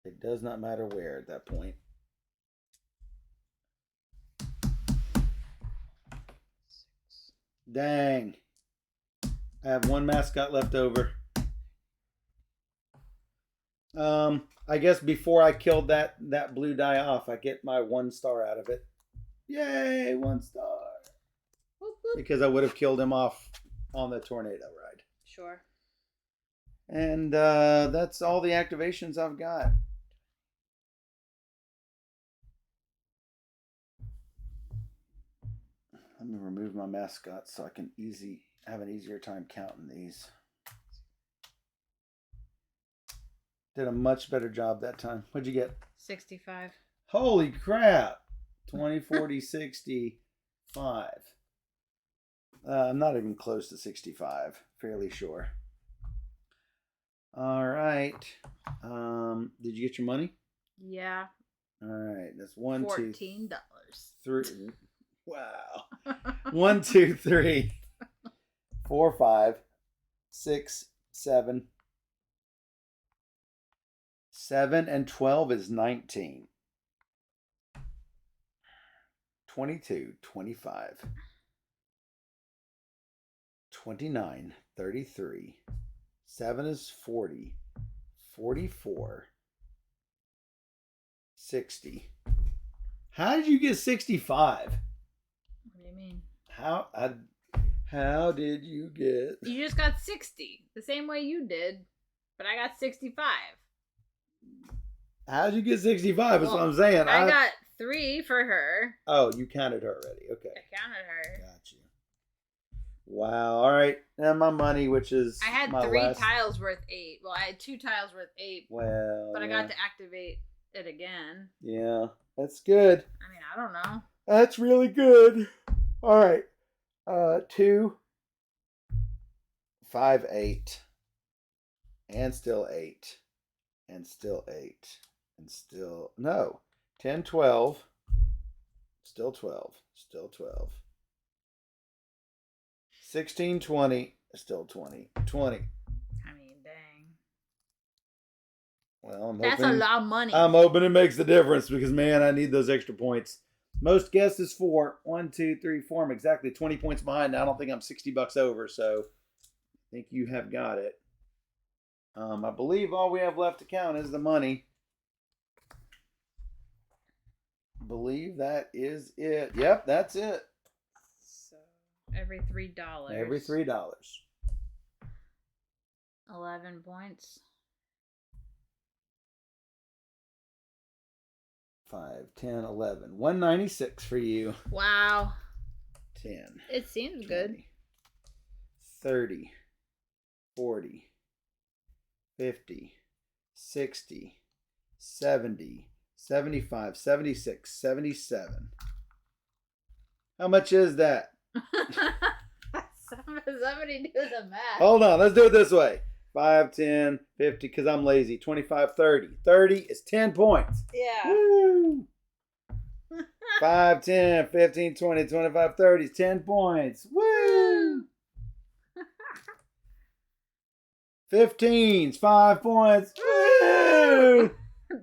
S2: It does not matter where at that point. Dang. I have 1 mascot left over. I guess before I killed that blue die off, I get my 1 star out of it. Yay, 1 star.
S1: Whoop, whoop.
S2: Because I would have killed him off on the tornado ride.
S1: Sure.
S2: And that's all the activations I've got. Let me remove my mascot so I can have an easier time counting these. Did a much better job that time. What'd you get?
S1: 65.
S2: Holy crap. 20, 40, 65. I'm not even close to 65. Fairly sure. All right. Did you get your money?
S1: Yeah.
S2: All right. That's $14. $3. Wow. 1, 2, 3, 4, 5, 6, 7. 7 and 12 is 19. 22, 25. 29, 33. 7 is 40. 44. 60. How did you get 65?
S1: What do you mean?
S2: How did you get?
S1: You just got 60. The same way you did. But I got 65.
S2: How did you get 65? That's what I'm saying.
S1: I got 3 for her.
S2: Oh, you counted her already. Okay.
S1: I counted her.
S2: Got you. Wow. All right. And my money, which is
S1: I had
S2: my
S1: 3
S2: last...
S1: tiles worth 8. Well, I had 2 tiles worth 8.
S2: Well,
S1: but I got to activate it again.
S2: Yeah. That's good.
S1: I mean, I don't know.
S2: That's really good. All right. 2, 5, 8. And still 8. And still 8. And still... No. 10, 12. Still 12. Still 12. 16, 20. Still 20. 20.
S1: I mean, dang.
S2: Well,
S1: that's a lot of money.
S2: I'm hoping it makes the difference because, man, I need those extra points. Most guesses 4. 1, 2, 3, 4. I'm exactly 20 points behind. I don't think I'm $60 over, so I think you have got it. I believe all we have left to count is the money. I believe that is it. Yep, that's it.
S1: So every $3.
S2: Every $3.
S1: 11 points.
S2: 5, 10, 11. 196 for you.
S1: Wow.
S2: 10.
S1: It seems
S2: 20,
S1: good.
S2: 30. 40. 50, 60, 70, 75, 76, 77. How much is that?
S1: Somebody do the math.
S2: Hold on, let's do it this way. 5, 10, 50, because I'm lazy. 25, 30. 30 is 10 points.
S1: Yeah.
S2: Woo! 5, 10, 15, 20, 25, 30 is 10 points. Woo! 15's 5 points. Woo!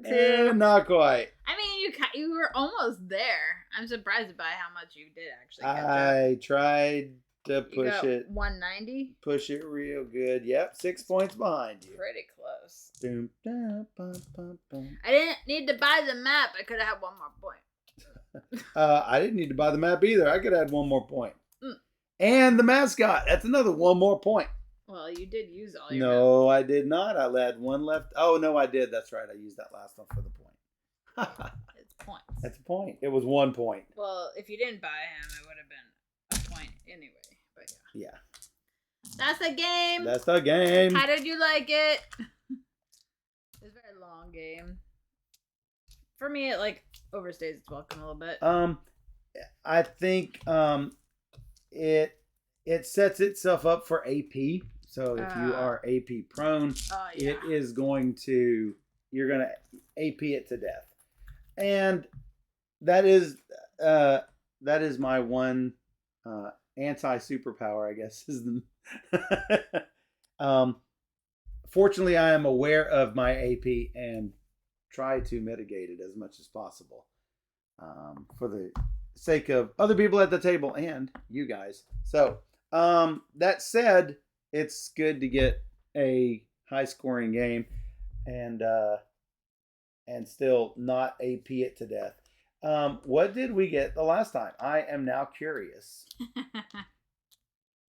S2: And not quite.
S1: I mean, you were almost there. I'm surprised by how much you did actually catch up.
S2: I tried to push it.
S1: 190?
S2: Push it real good. Yep, 6 points behind you.
S1: Pretty close.
S2: Boom, da, bum, bum, bum.
S1: I didn't need to buy the map. I could have had 1 more point.
S2: I didn't need to buy the map either. I could have had 1 more point. And the mascot. That's another 1 more point.
S1: Well, you did use all your
S2: No, I did not. I had 1 left. Oh, no, I did. That's right. I used that last one for the point.
S1: It's points.
S2: That's a point. It was 1 point.
S1: Well, if you didn't buy him, it would have been a point anyway. But
S2: yeah.
S1: That's the game.
S2: That's the game.
S1: How did you like it? It's a very long game. For me, it overstays its welcome a little bit.
S2: I think it sets itself up for AP. So if you are AP prone, it is you're going to AP it to death. And that is my one anti-superpower, I guess. Is the fortunately, I am aware of my AP and try to mitigate it as much as possible for the sake of other people at the table and you guys. So that said, it's good to get a high-scoring game. and still not AP it to death. What did we get the last time? I am now curious.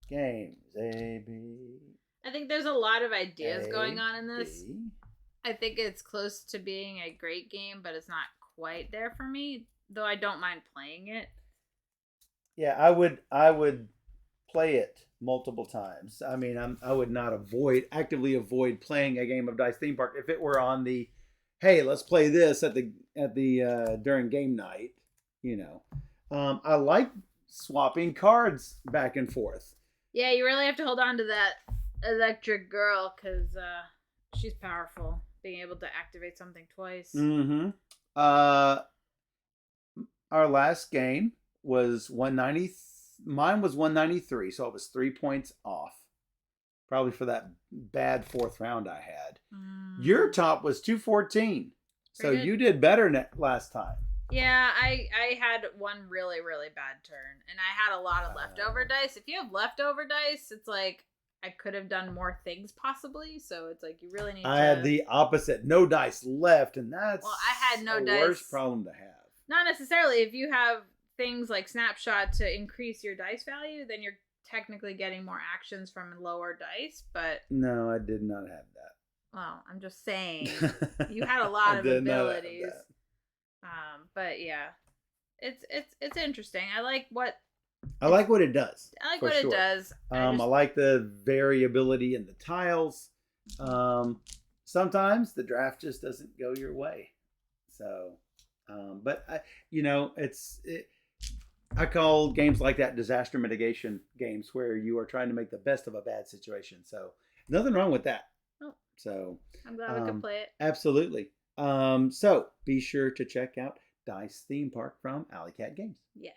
S2: Games A B.
S1: I think there's a lot of ideas
S2: A,
S1: going on in this.
S2: B.
S1: I think it's close to being a great game, but it's not quite there for me. Though I don't mind playing it.
S2: Yeah, I would play it multiple times. I mean, I would not actively avoid playing a game of Dice Theme Park if it were on the, hey, let's play this at the during game night. You know, I like swapping cards back and forth.
S1: Yeah, you really have to hold on to that electric girl because she's powerful. Being able to activate something twice.
S2: Mm-hmm. Our last game was 190. Mine was 193, so it was 3 points off. Probably for that bad fourth round I had. Your top was 214. So you did better last time.
S1: Yeah, I had one really, really bad turn. And I had a lot of leftover dice. If you have leftover dice, it's like I could have done more things possibly. So it's like you really need
S2: I had the opposite. No dice left. And that's
S1: I had no dice.
S2: Worst problem to have.
S1: Not necessarily. If you have things like Snapshot to increase your dice value, then you're technically getting more actions from lower dice. But
S2: no, I did not have that.
S1: Well, I'm just saying you had a lot of abilities. But yeah, it's interesting. I like what
S2: it does.
S1: I like what it does.
S2: I like the variability in the tiles. Sometimes the draft just doesn't go your way. So, but I call games like that disaster mitigation games where you are trying to make the best of a bad situation. So nothing wrong with that.
S1: Oh,
S2: so
S1: I'm glad we could play it.
S2: Absolutely. So be sure to check out Dice Theme Park from Alley Cat Games.
S1: Yes.